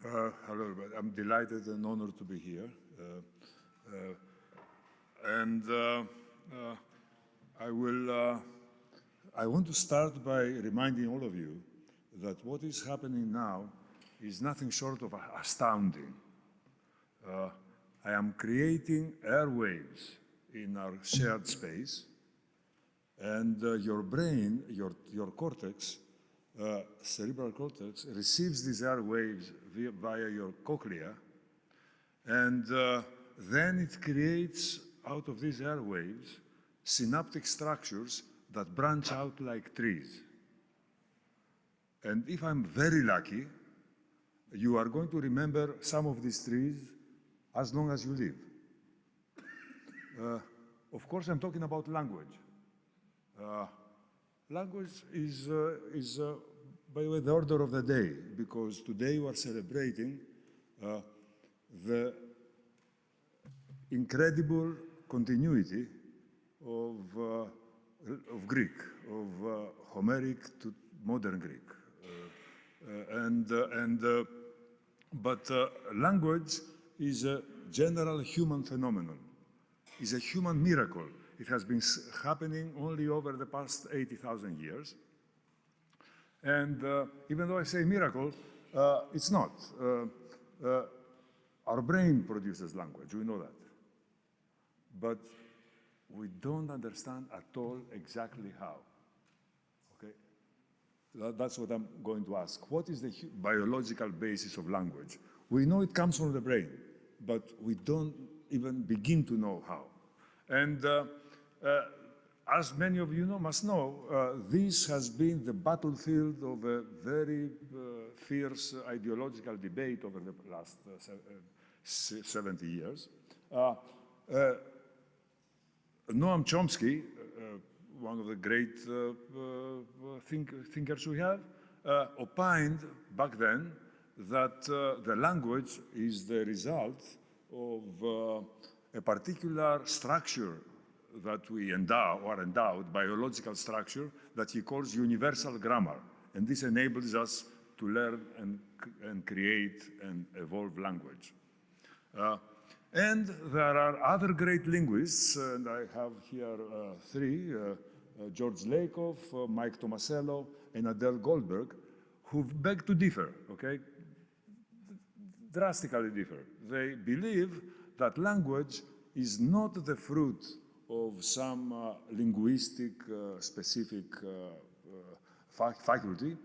Hello, everybody. I'm delighted and honored to be here. I want to start by reminding all of you that what is happening now is nothing short of astounding. I am creating airwaves in our shared space, and your brain, your cortex, cerebral cortex, receives these airwaves via your cochlea, and then it creates out of these airwaves synaptic structures that branch out like trees. And if I'm very lucky, you are going to remember some of these trees as long as you live. Of course, I'm talking about language. Language is, by the way, the order of the day, because today we are celebrating the incredible continuity of Greek, of Homeric to modern Greek. But language is a general human phenomenon, is a human miracle. It has been happening only over the past 80,000 years. And even though I say miracle, it's not. Our brain produces language, we know that. But we don't understand at all exactly how. Okay? That's what I'm going to ask. What is the biological basis of language? We know it comes from the brain, but we don't even begin to know how. And as many of you must know, this has been the battlefield of a very fierce ideological debate over the last 70 years. Noam Chomsky, one of the great thinkers we have, opined back then that the language is the result of a particular structure that we endow, or endowed, biological structure that he calls universal grammar. And this enables us to learn and create and evolve language. And there are other great linguists, and I have here three, George Lakoff, Mike Tomasello, and Adele Goldberg, who beg to differ, okay? Drastically differ. They believe that language is not the fruit of some linguistic specific faculty,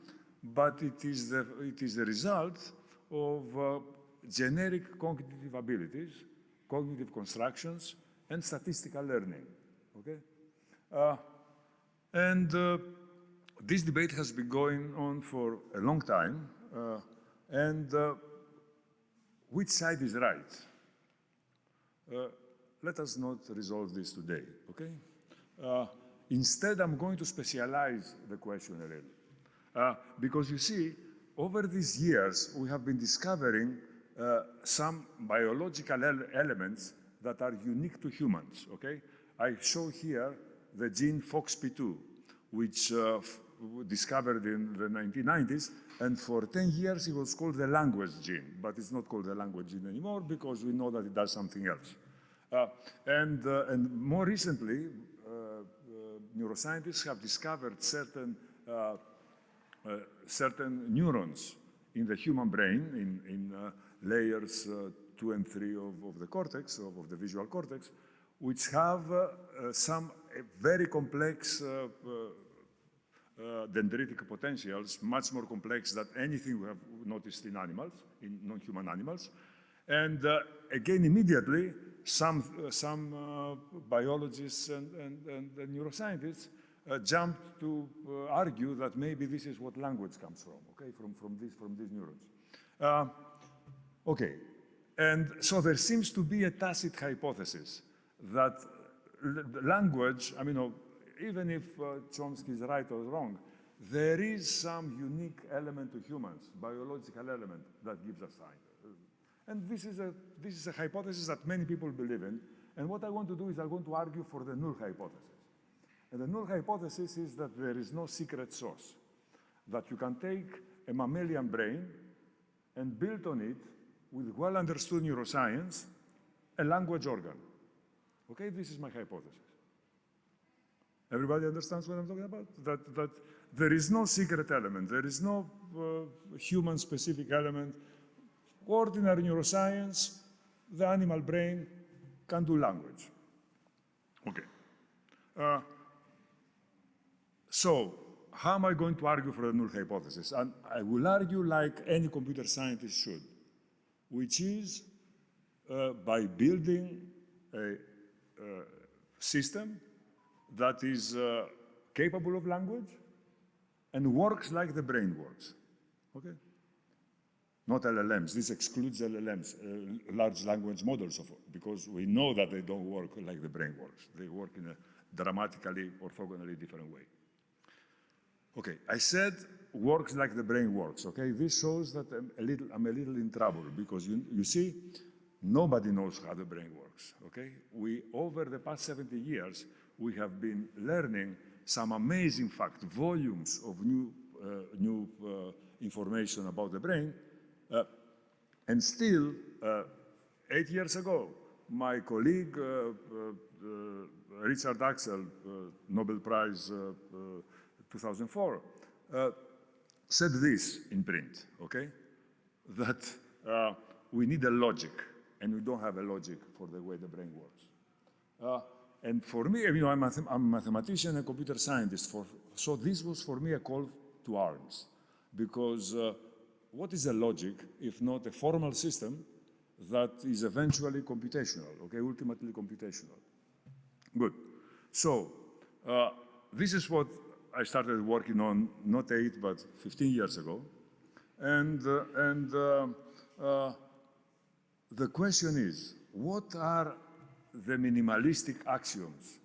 but it is the result of generic cognitive abilities, cognitive constructions, and statistical learning, okay? This debate has been going on for a long time, which side is right? Let us not resolve this today, okay? Instead, I'm going to specialize the question a little. Because you see, over these years, we have been discovering some biological elements that are unique to humans, okay? I show here the gene FOXP2, which discovered in the 1990s, and for 10 years it was called the language gene, but it's not called the language gene anymore because we know that it does something else. And more recently, neuroscientists have discovered certain neurons in the human brain, in layers 2 and 3 of the cortex, of the visual cortex, which have some very complex dendritic potentials, much more complex than anything we have noticed in animals, in non-human animals. And again, immediately, some biologists and neuroscientists jumped to argue that maybe this is what language comes from, okay, from these neurons. Okay, and so there seems to be a tacit hypothesis that language, I mean, even if Chomsky is right or wrong, there is some unique element to humans, biological element that gives us sign. And this is a hypothesis that many people believe in. And what I want to do is I want to argue for the null hypothesis. And the null hypothesis is that there is no secret sauce, that you can take a mammalian brain and build on it, with well-understood neuroscience, a language organ. Okay, this is my hypothesis. Everybody understands what I'm talking about? That there is no secret element, there is no human-specific element. Ordinary neuroscience, the animal brain can do language. Okay. So, how am I going to argue for the null hypothesis? And I will argue like any computer scientist should, which is by building a system that is capable of language and works like the brain works. Okay? Not LLMs. This excludes LLMs, large language models, because we know that they don't work like the brain works. They work in a dramatically, orthogonally different way. Okay, I said works like the brain works, okay? This shows that I'm a little in trouble, because you see, nobody knows how the brain works, okay? Over the past 70 years, we have been learning some amazing facts, volumes of new information about the brain, and still, 8 years ago, my colleague, Richard Axel, Nobel Prize 2004, said this in print, okay? That we need a logic, and we don't have a logic for the way the brain works. And for me, you know, I'm a mathematician and computer scientist, so this was for me a call to arms, because what is a logic if not a formal system that is eventually computational, okay, ultimately computational? Good. So this is what I started working on not 8, but 15 years ago. And the question is, what are the minimalistic axioms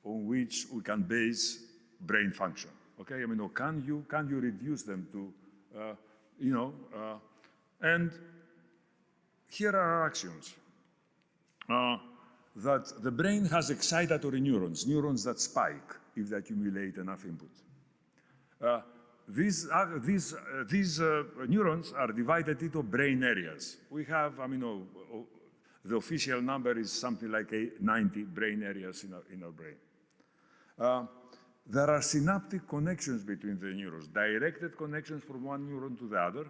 on which we can base brain function? Okay, I mean, can you reduce them to, and here are our axioms. That the brain has excitatory neurons, neurons that spike if they accumulate enough input. These neurons are divided into brain areas. We have, the official number is something like 90 brain areas in our brain. There are synaptic connections between the neurons, directed connections from one neuron to the other,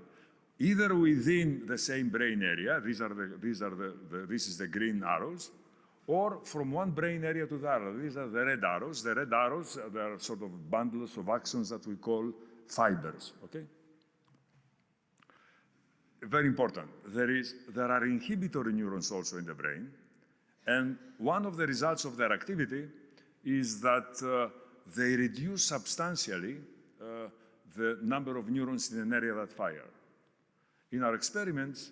either within the same brain area, this is the green arrows, or from one brain area to the other. These are the red arrows. The red arrows, they are sort of bundles of axons that we call fibers, okay? Very important. There are inhibitory neurons also in the brain, and one of the results of their activity is that they reduce substantially the number of neurons in an area that fire. In our experiments,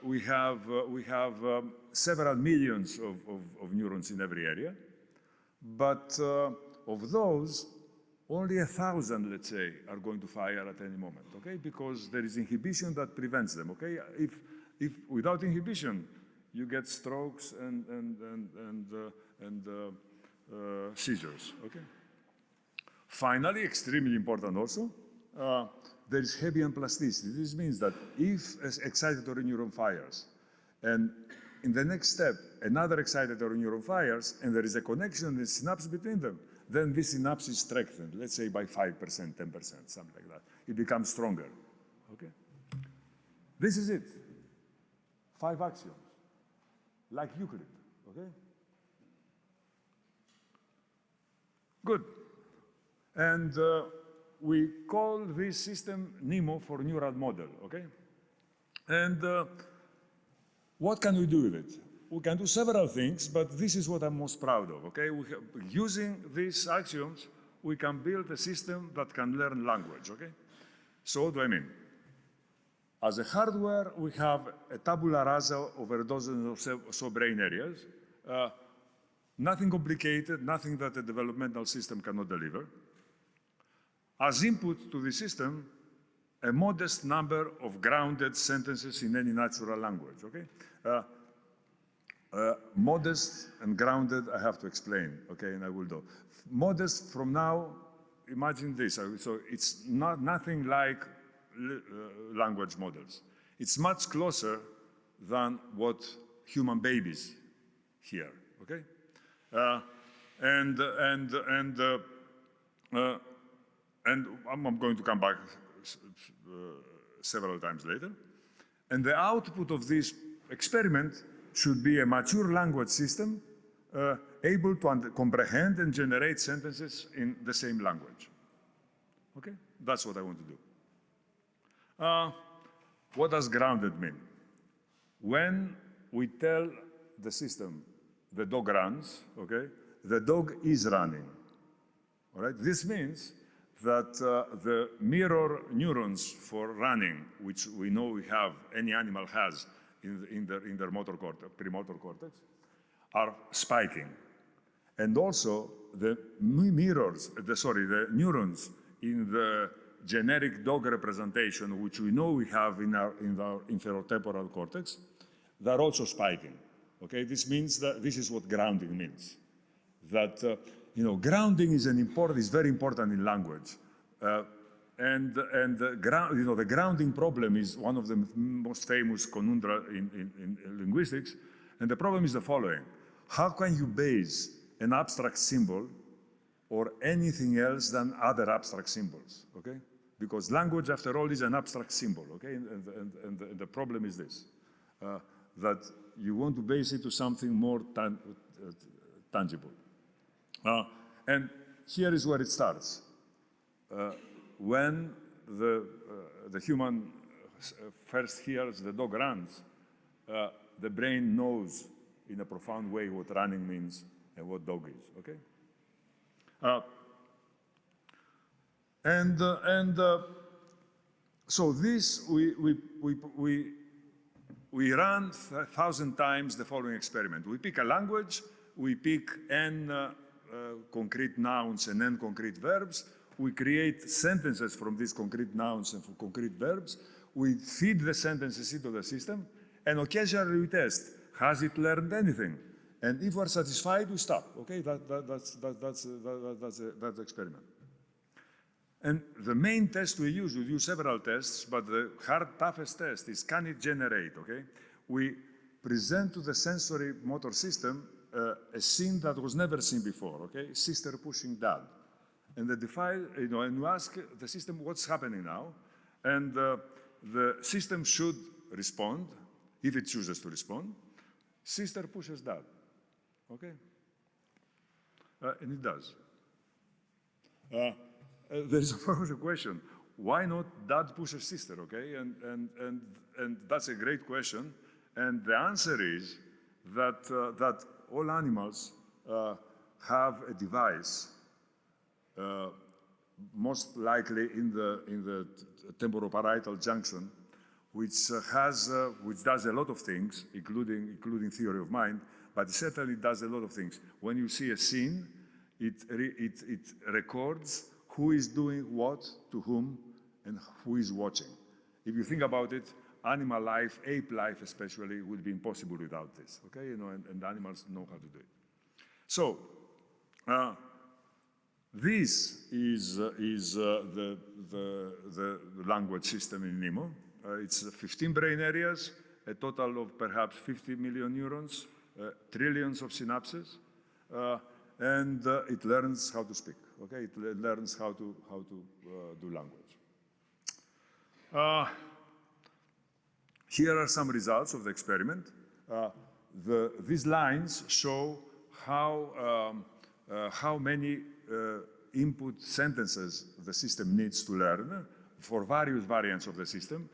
we have several millions of neurons in every area, but of those, only 1,000, let's say, are going to fire at any moment, okay? Because there is inhibition that prevents them, okay? If without inhibition, you get strokes and seizures, okay? Finally, extremely important also, there is Hebbian plasticity. This means that if an excitatory neuron fires, and in the next step, another excitatory neuron fires, and there is a connection in the synapse between them, then this synapse is strengthened, let's say by 5%, 10%, something like that. It becomes stronger, okay? This is it. 5 axioms, like Euclid, okay? Good. And we call this system NEMO for neural model, okay? And what can we do with it? We can do several things, but this is what I'm most proud of, okay? Using these axioms, we can build a system that can learn language, okay? So what do I mean? As a hardware, we have a tabula rasa over a dozen or so brain areas. Nothing complicated, nothing that a developmental system cannot deliver. As input to the system, a modest number of grounded sentences in any natural language, okay? Modest and grounded, I have to explain, okay, and I will do. Modest from now, imagine this, so it's nothing like language models. It's much closer than what human babies hear, okay? And I'm going to come back several times later. And the output of this experiment should be a mature language system able to comprehend and generate sentences in the same language. Okay? That's what I want to do. What does grounded mean? When we tell the system, the dog runs, okay? The dog is running, all right? This means that the mirror neurons for running, which we know we have, any animal has in their motor cortex, premotor cortex, are spiking. And also the neurons in the generic dog representation, which we know we have in our inferotemporal cortex, they're also spiking. Okay, this means that this is what grounding means. That grounding is very important in language, the grounding problem is one of the most famous conundra in linguistics, and the problem is the following: how can you base an abstract symbol or anything else than other abstract symbols? Okay, because language, after all, is an abstract symbol. Okay, and the problem is this. That you want to base it to something more tangible. And here is where it starts. When the human first hears the dog runs, the brain knows in a profound way what running means and what dog is, okay? So this, we run 1,000 times the following experiment. We pick a language, we pick n concrete nouns and n concrete verbs, we create sentences from these concrete nouns and from concrete verbs, we feed the sentences into the system, and occasionally we test, has it learned anything? And if we're satisfied, we stop, okay? That's the experiment. And the main test we use several tests, but the toughest test is, can it generate, okay? We present to the sensory motor system a scene that was never seen before, okay? Sister pushing dad. And and you ask the system, what's happening now? And the system should respond, if it chooses to respond, sister pushes dad, okay? And it does. There's of course a question, why not dad pushes sister, okay? And that's a great question. And the answer is that, that all animals have a device, most likely in the temporoparietal junction, which does a lot of things, including theory of mind, but it certainly does a lot of things. When you see a scene, it records who is doing what to whom and who is watching. If you think about it, animal life, ape life especially, would be impossible without this, okay? And animals know how to do it. So, this is the language system in NEMO. It's 15 brain areas, a total of perhaps 50 million neurons, trillions of synapses, and it learns how to speak. Okay, it learns how to do language. Here are some results of the experiment. These lines show how many input sentences the system needs to learn for various variants of the system.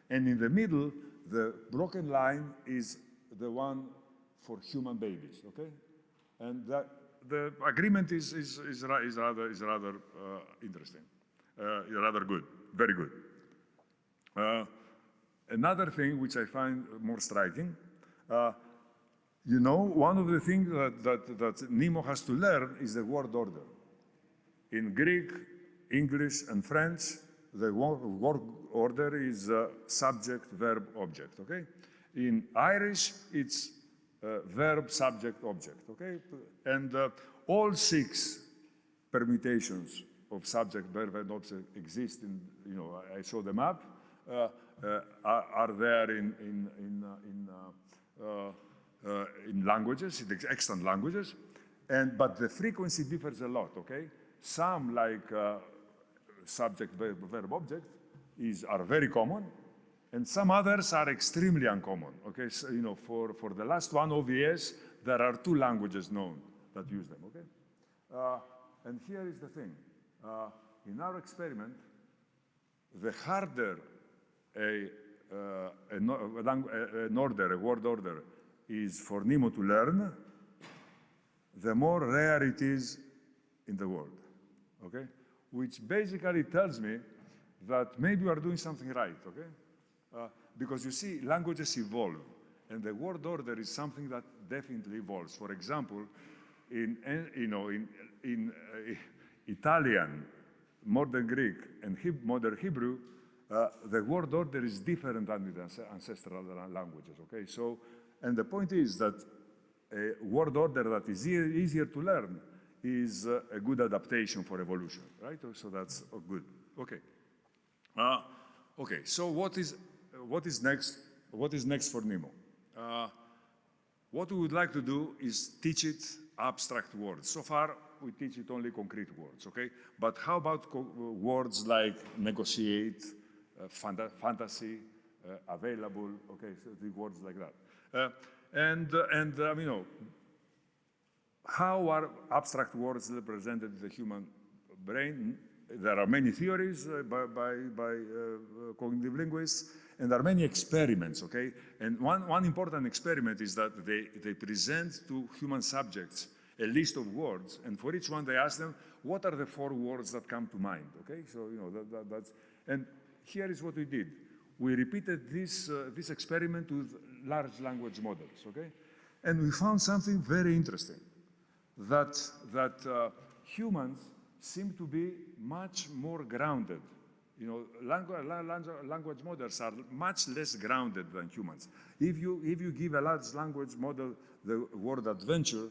And in the middle, the broken line is the one for human babies, okay? And the agreement is rather interesting, rather good, very good. Another thing which I find more striking, one of the things that NEMO has to learn is the word order. In Greek, English, and French, the word order is subject, verb, object, okay? In Irish, it's verb, subject, object, okay? And all 6 permutations of subject, verb, and object exist in, I show them up, are there in languages, in extant languages, but the frequency differs a lot, okay? Some, like subject, verb, object, are very common, and some others are extremely uncommon, okay? So, for the last one, OVS, there are 2 languages known that use them, okay? And here is the thing. In our experiment, the harder an order, a word order, is for Nemo to learn, the more rare it is in the world, okay? Which basically tells me that maybe we are doing something right, okay? Because you see, languages evolve, and the word order is something that definitely evolves. For example, in Italian, modern Greek, and modern Hebrew, the word order is different than the ancestral languages, okay? So, and the point is that a word order that is easier to learn is a good adaptation for evolution, right? So that's good, okay. Okay, so what is next? What is next for Nemo? What we would like to do is teach it abstract words. So far, we teach it only concrete words, okay? But how about words like negotiate, fantasy, available, okay, so the words like that. How are abstract words represented in the human brain? There are many theories by cognitive linguists, and there are many experiments, okay? And one important experiment is that they present to human subjects a list of words, and for each one they ask them, what are the 4 words that come to mind, okay? So, that's, and here is what we did. We repeated this experiment with large language models, okay? And we found something very interesting, that humans seem to be much more grounded. Language models are much less grounded than humans. If you give a large language model the word adventure,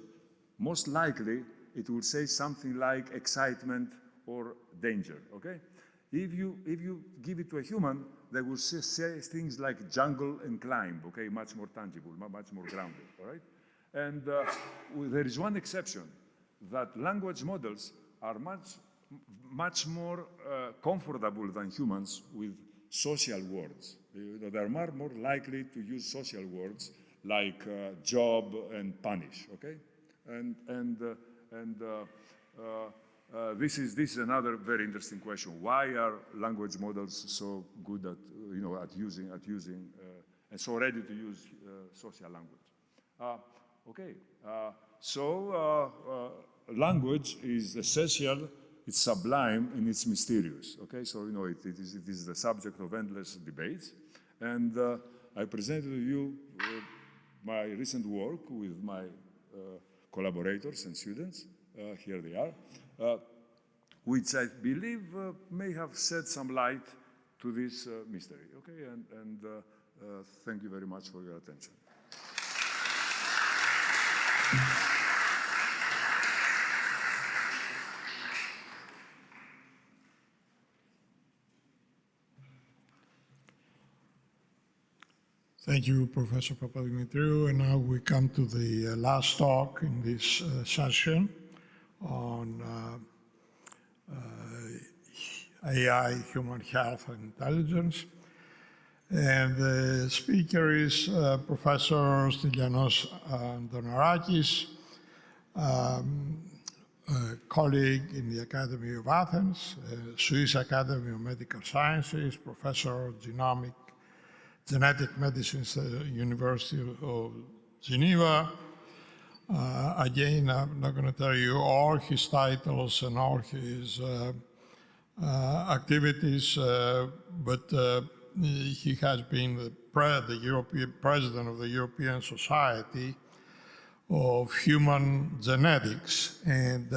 most likely it will say something like excitement or danger, okay? If you give it to a human, they will say things like jungle and climb, okay? Much more tangible, much more grounded, all right? And there is one exception, that language models are much more comfortable than humans with social words. They are more likely to use social words like job and punish, okay? This is another very interesting question. Why are language models so good at using and so ready to use social language? Language is essential, it's sublime, and it's mysterious. Okay, so it is the subject of endless debates, and I presented to you my recent work with my collaborators and students. Here they are, which I believe may have shed some light to this mystery. Okay, and thank you very much for your attention. Thank you, Professor Papadimitriou. And now we come to the last talk in this session on AI, human health and intelligence. And the speaker is Professor Stylianos Antonarakis, a colleague in the Academy of Athens, Swiss Academy of Medical Sciences, Professor of Genetic Medicine at the University of Geneva. Again, I'm not going to tell you all his titles and all his activities, but he has been the European president of the European Society of Human Genetics, and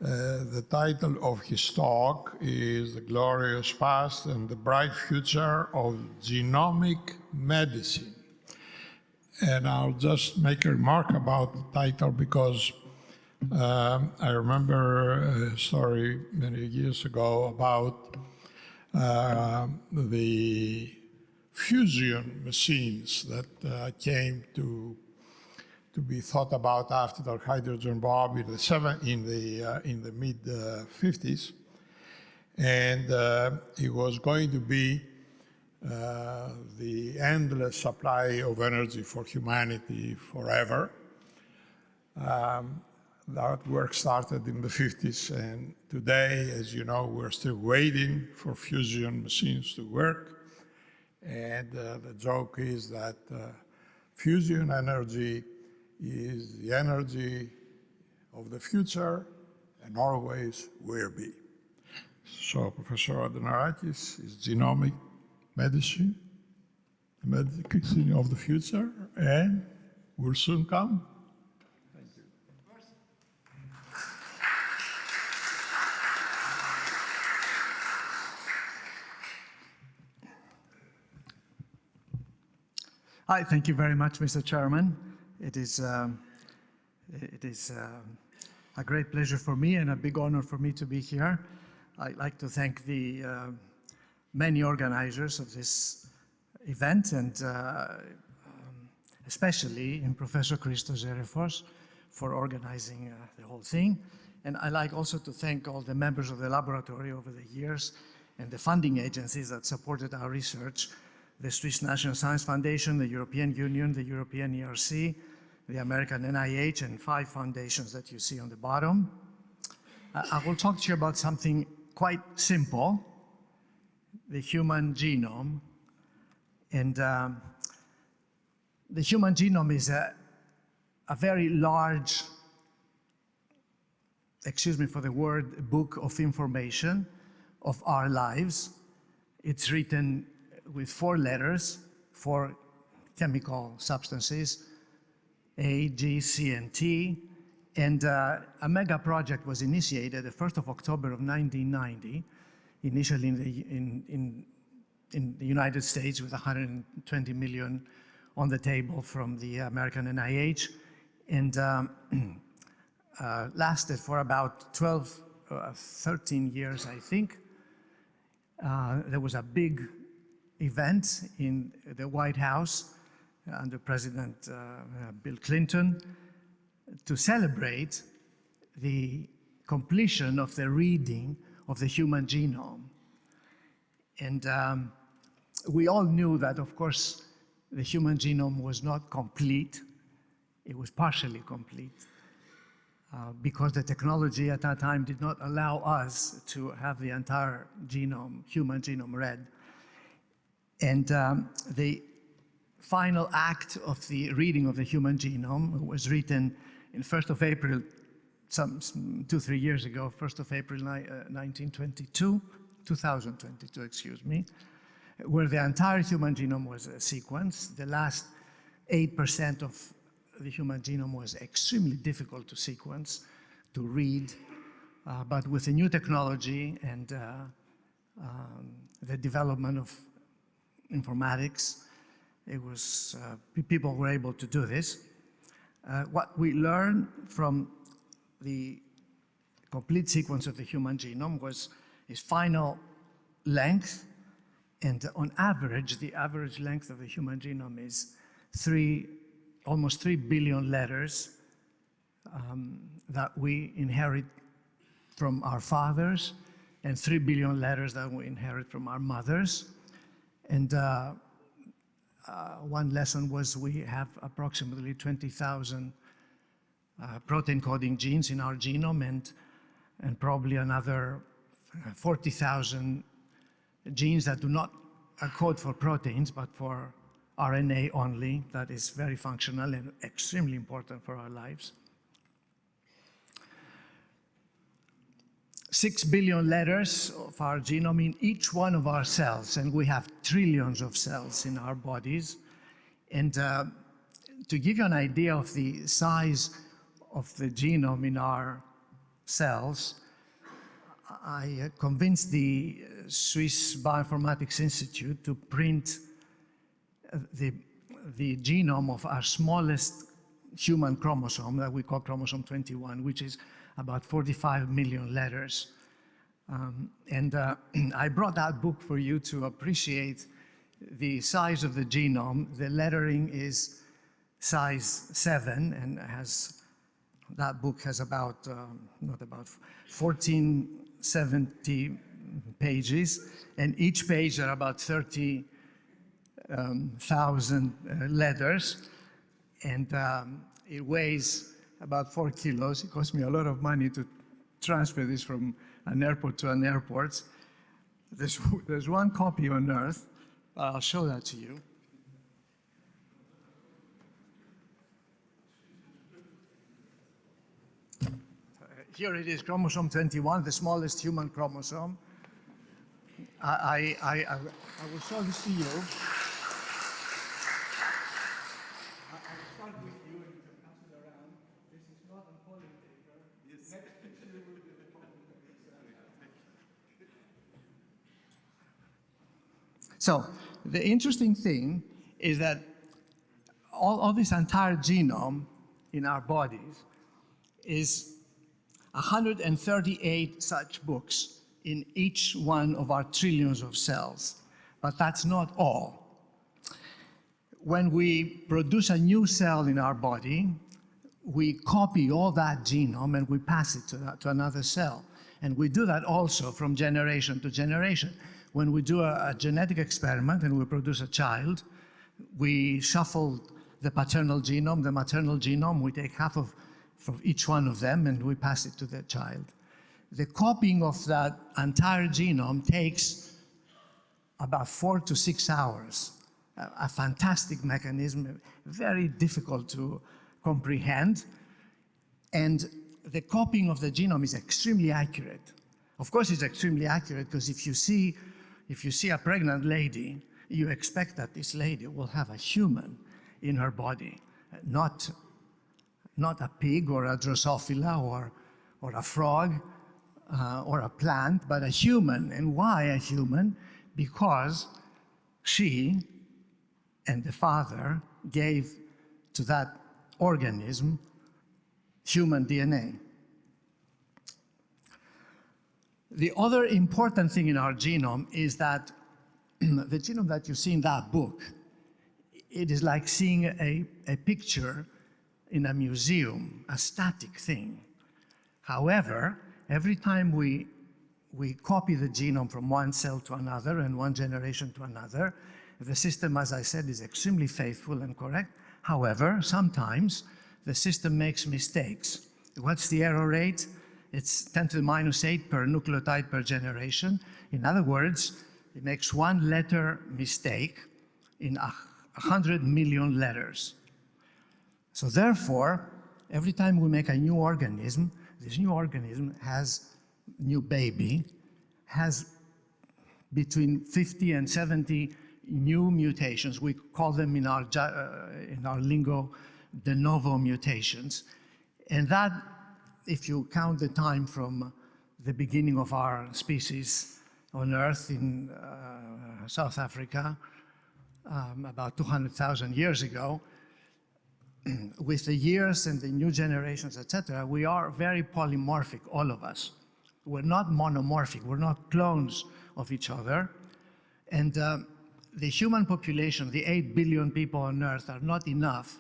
The title of his talk is The Glorious Past and the Bright Future of Genomic Medicine. And I'll just make a remark about the title because I remember a story many years ago about the fusion machines that came to be thought about after the hydrogen bomb in the mid 50s, and it was going to be the endless supply of energy for humanity forever. That work started in the 50s, and today, as you know, we're still waiting for fusion machines to work. And the joke is that fusion energy is the energy of the future and always will be. So Professor Antonarakis is genomic medicine, the medicine of the future, and will soon come. Thank you. Hi, thank you very much, Mr. Chairman. It is a great pleasure for me and a big honor for me to be here. I'd like to thank the many organizers of this event, and especially in Professor Christos for organizing the whole thing. And I'd like also to thank all the members of the laboratory over the years and the funding agencies that supported our research: the Swiss National Science Foundation, the European Union, the European ERC, the American NIH, and 5 foundations that you see on the bottom. I will talk to you about something quite simple, the human genome. And the human genome is a very large, excuse me for the word, book of information of our lives. It's written with 4 letters, 4 chemical substances, A, G, C, and T. And a mega project was initiated the 1st of October of 1990, initially in the United States with 120 million on the table from the American NIH, and lasted for about 13 years, I think. There was a big event in the White House under President Bill Clinton to celebrate the completion of the reading of the human genome. And we all knew that, of course, the human genome was not complete. It was partially complete because the technology at that time did not allow us to have the entire genome, human genome read. And the final act of the reading of the human genome was written in 1st of April, some 2-3 years ago, 1st of April 2022, excuse me, where the entire human genome was sequenced. The last 8% of the human genome was extremely difficult to sequence, to read, but with the new technology and the development of informatics, it was people were able to do this. What we learned from the complete sequence of the human genome was its final length, and on average, the average length of the human genome is almost 3 billion letters that we inherit from our fathers, and 3 billion letters that we inherit from our mothers. And one lesson was we have approximately 20,000 protein coding genes in our genome, and probably another 40,000 genes that do not code for proteins, but for RNA only. That is very functional and extremely important for our lives. 6 billion letters of our genome in each one of our cells, and we have trillions of cells in our bodies. And to give you an idea of the size of the genome in our cells, I convinced the Swiss Bioinformatics Institute to print the genome of our smallest human chromosome that we call chromosome 21, which is about 45 million letters. I brought that book for you to appreciate the size of the genome. The lettering is size 7 and that book has about, 1470 pages, and each page are about 30,000 letters, and it weighs about 4 kilos. It cost me a lot of money to transfer this from an airport to an airport. There's one copy on Earth. I'll show that to you. Here it is, chromosome 21, the smallest human chromosome. I will show this to you. I will start with you and you can pass it around. This is not a polling paper. Yes. Next picture will be the polling paper. So the interesting thing is that all this entire genome in our bodies is 138 such books in each one of our trillions of cells. But that's not all. When we produce a new cell in our body, we copy all that genome and we pass it to another cell. And we do that also from generation to generation. When we do a genetic experiment and we produce a child, we shuffle the paternal genome, the maternal genome, we take half of from each one of them and we pass it to the child. The copying of that entire genome takes about 4 to 6 hours. A fantastic mechanism, very difficult to comprehend. And the copying of the genome is extremely accurate. Of course it's extremely accurate because if you see a pregnant lady, you expect that this lady will have a human in her body, not a pig or a Drosophila or a frog or a plant, but a human. And why a human? Because she and the father gave to that organism human DNA. The other important thing in our genome is that the genome that you see in that book, it is like seeing a picture in a museum, a static thing. However, every time we copy the genome from one cell to another and one generation to another, the system, as I said, is extremely faithful and correct. However, sometimes the system makes mistakes. What's the error rate? It's 10 to the minus 8 per nucleotide per generation. In other words, it makes one letter mistake in 100 million letters. So therefore, every time we make a new organism, this new organism new baby, has between 50 and 70 new mutations. We call them in our lingo, de novo mutations. And that, if you count the time from the beginning of our species on Earth in South Africa, about 200,000 years ago, with the years and the new generations, etc., we are very polymorphic, all of us. We're not monomorphic, we're not clones of each other. And the human population, the 8 billion people on Earth, are not enough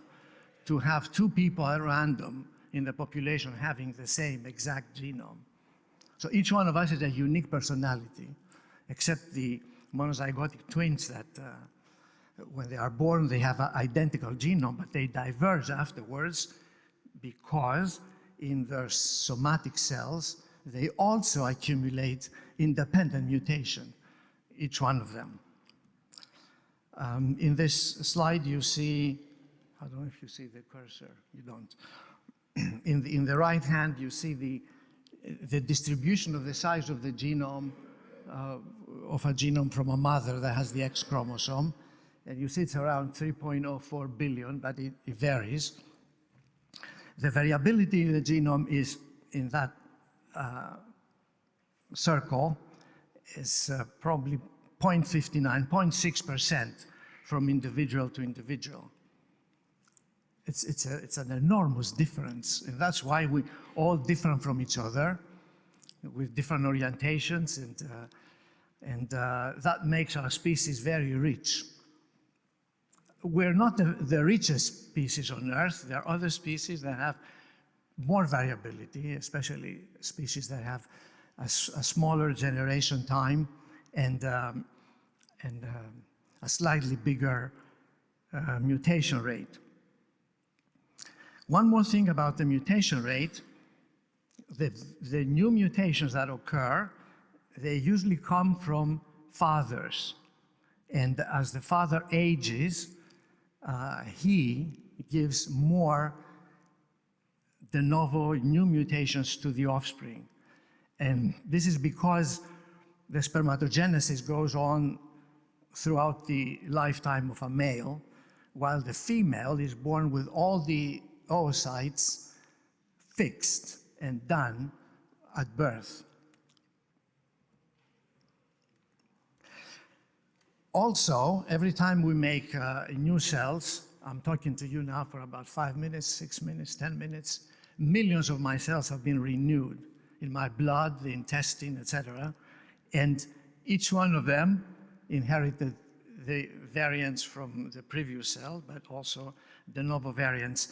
to have 2 people at random in the population having the same exact genome. So each one of us is a unique personality, except the monozygotic twins that when they are born, they have an identical genome, but they diverge afterwards because in their somatic cells, they also accumulate independent mutation, each one of them. In this slide, you see, I don't know if you see the cursor, you don't. In the right hand, you see the distribution of the size of the genome, of a genome from a mother that has the X chromosome. And you see it's around 3.04 billion, but it varies. The variability in the genome is in that circle is probably 0.59, 0.6% from individual to individual. It's an enormous difference, and that's why we all different from each other, with different orientations, and that makes our species very rich. We're not the richest species on Earth. There are other species that have more variability, especially species that have a smaller generation time and a slightly bigger mutation rate. One more thing about the mutation rate, the new mutations that occur, they usually come from fathers. And as the father ages, he gives more de novo new mutations to the offspring. And this is because the spermatogenesis goes on throughout the lifetime of a male, while the female is born with all the oocytes fixed and done at birth. Also, every time we make new cells, I'm talking to you now for about 5 minutes, 6 minutes, 10 minutes, millions of my cells have been renewed in my blood, the intestine, etc. And each one of them inherited the variants from the previous cell, but also de novo variants.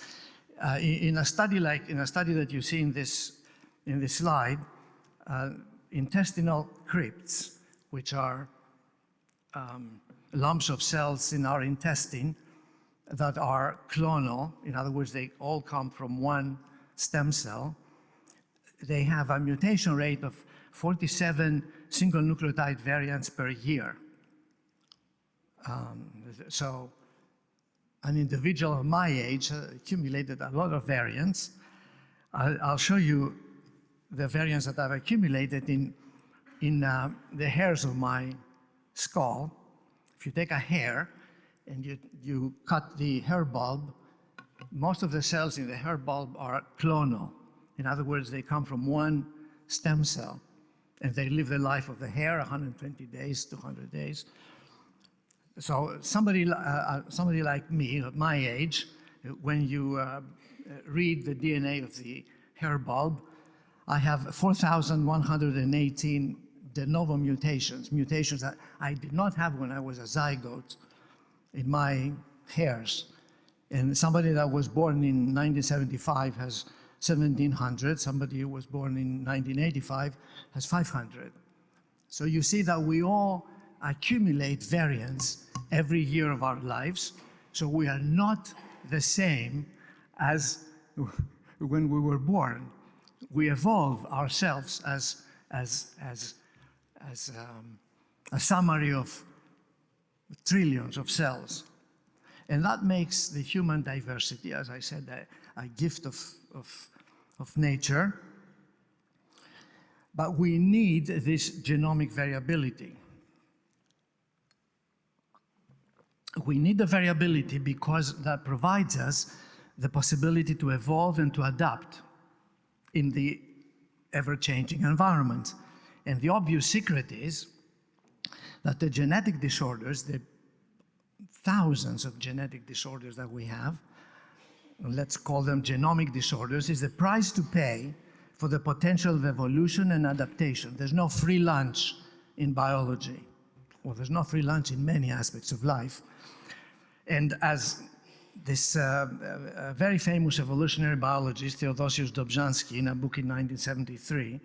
In a study that you see in this slide, intestinal crypts, which are lumps of cells in our intestine that are clonal, in other words, they all come from one stem cell. They have a mutation rate of 47 single nucleotide variants per year. So an individual of my age accumulated a lot of variants. I'll show you the variants that I've accumulated in the hairs of my skull. If you take a hair and you cut the hair bulb, most of the cells in the hair bulb are clonal. In other words, they come from one stem cell, and they live the life of the hair, 120 days, 200 days. So somebody like me, at my age, when you read the DNA of the hair bulb, I have 4,118 de novo mutations that I did not have when I was a zygote in my hairs. And somebody that was born in 1975 has 1,700. Somebody who was born in 1985 has 500. So you see that we all accumulate variants every year of our lives. So we are not the same as when we were born. We evolve ourselves as a summary of trillions of cells. And that makes the human diversity, as I said, a gift of nature. But we need this genomic variability. We need the variability because that provides us the possibility to evolve and to adapt in the ever-changing environment. And the obvious secret is that the genetic disorders, the thousands of genetic disorders that we have, let's call them genomic disorders, is the price to pay for the potential of evolution and adaptation. There's no free lunch in biology. Well, there's no free lunch in many aspects of life. And as this very famous evolutionary biologist, Theodosius Dobzhansky, in a book in 1973,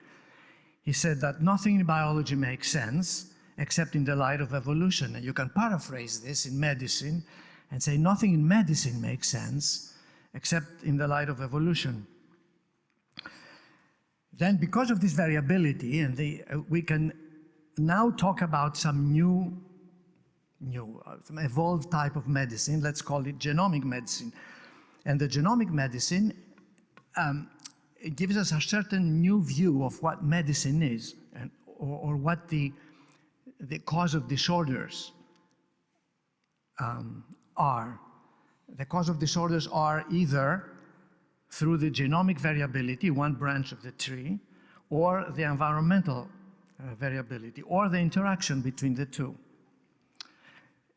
he said that nothing in biology makes sense except in the light of evolution. And you can paraphrase this in medicine and say nothing in medicine makes sense except in the light of evolution. Then because of this variability, and we can now talk about some some evolved type of medicine, let's call it genomic medicine. And the genomic medicine it gives us a certain new view of what medicine is, or what the cause of disorders are. The cause of disorders are either through the genomic variability, one branch of the tree, or the environmental variability, or the interaction between the two.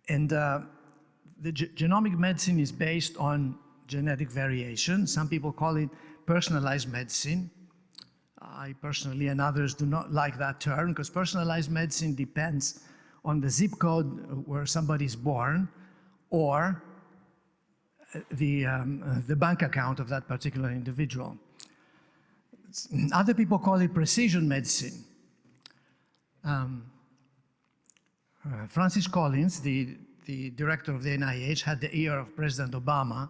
And the genomic medicine is based on genetic variation. Some people call it personalized medicine. I personally and others do not like that term, because personalized medicine depends on the zip code where somebody is born, or the bank account of that particular individual. Other people call it precision medicine. Francis Collins, the director of the NIH, had the ear of President Obama,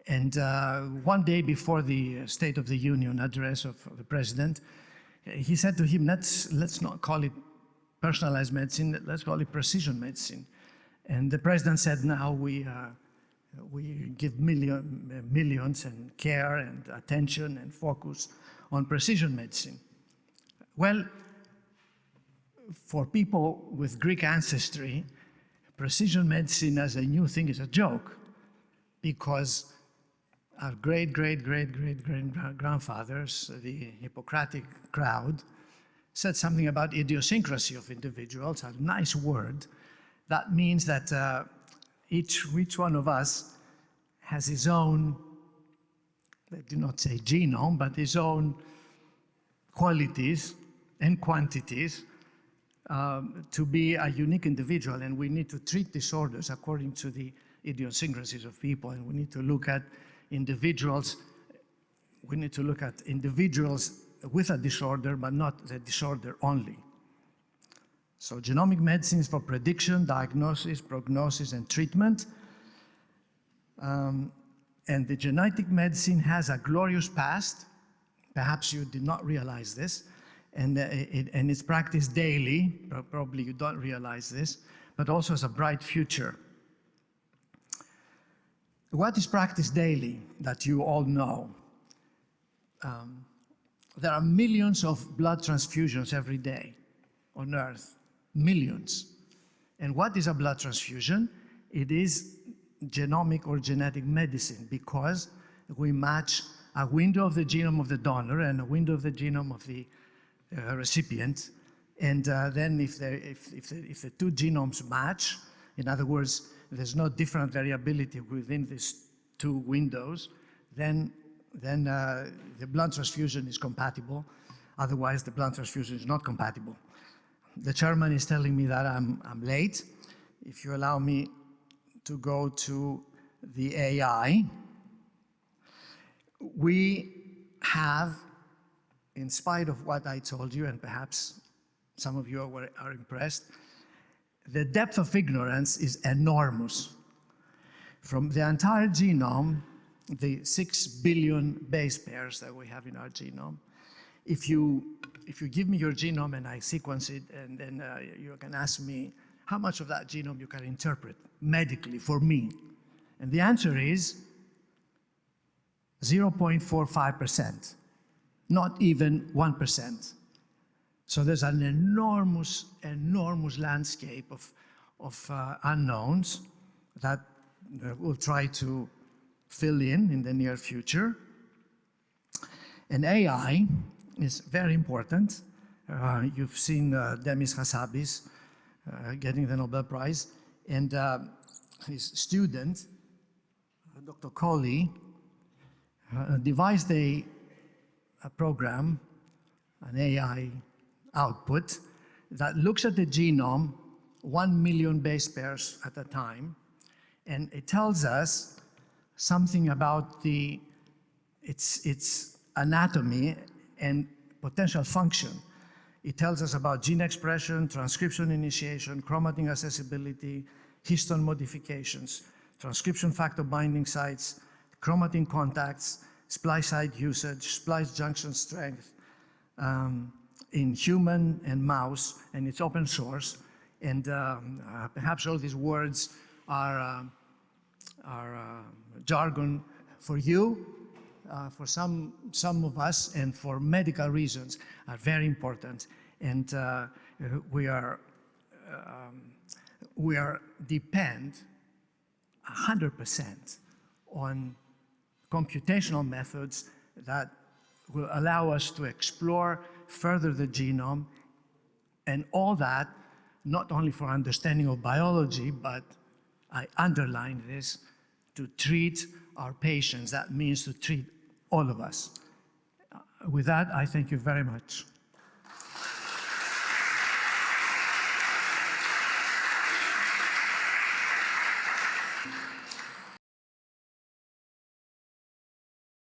and one day before the State of the Union address of the president, he said to him, let's not call it personalized medicine, let's call it precision medicine. And the president said, now we give millions and care and attention and focus on precision medicine. Well, for people with Greek ancestry, precision medicine as a new thing is a joke, because our great-great-great-great-grandfathers, the Hippocratic crowd, said something about idiosyncrasy of individuals, a nice word. That means that each one of us has his own, they do not say genome, but his own qualities and quantities to be a unique individual, and we need to treat disorders according to the idiosyncrasies of people, and we need to look at individuals. We need to look at individuals with a disorder, but not the disorder only. So genomic medicine is for prediction, diagnosis, prognosis, and treatment. And the genetic medicine has a glorious past. Perhaps you did not realize this. And it's practiced daily. Probably you don't realize this, but also has a bright future. What is practiced daily that you all know? There are millions of blood transfusions every day on Earth, millions. And what is a blood transfusion? It is genomic or genetic medicine, because we match a window of the genome of the donor and a window of the genome of the recipient. And then if the two genomes match, in other words, there's no different variability within these two windows, then the blood transfusion is compatible. Otherwise, the blood transfusion is not compatible. The chairman is telling me that I'm late. If you allow me to go to the AI, we have, in spite of what I told you, and perhaps some of you are impressed, the depth of ignorance is enormous. From the entire genome, the 6 billion base pairs that we have in our genome, if you give me your genome and I sequence it, and then you can ask me how much of that genome you can interpret medically for me, and the answer is 0.45%, not even 1%. So there's an enormous landscape of unknowns that we'll try to fill in the near future. And AI is very important. You've seen Demis Hassabis getting the Nobel Prize, and his student, Dr. Kohli, devised a program, an AI output, that looks at the genome 1 million base pairs at a time, and it tells us something about its anatomy and potential function. It tells us about gene expression, transcription initiation, chromatin accessibility, histone modifications, transcription factor binding sites, chromatin contacts, splice site usage, splice junction strength, in human and mouse, and it's open source. And perhaps all these words are jargon for you, for some of us, and for medical reasons are very important. And we are depend 100% on computational methods that will allow us to explore further the genome, and all that, not only for understanding of biology, but I underline this, to treat our patients. That means to treat all of us. With that, I thank you very much.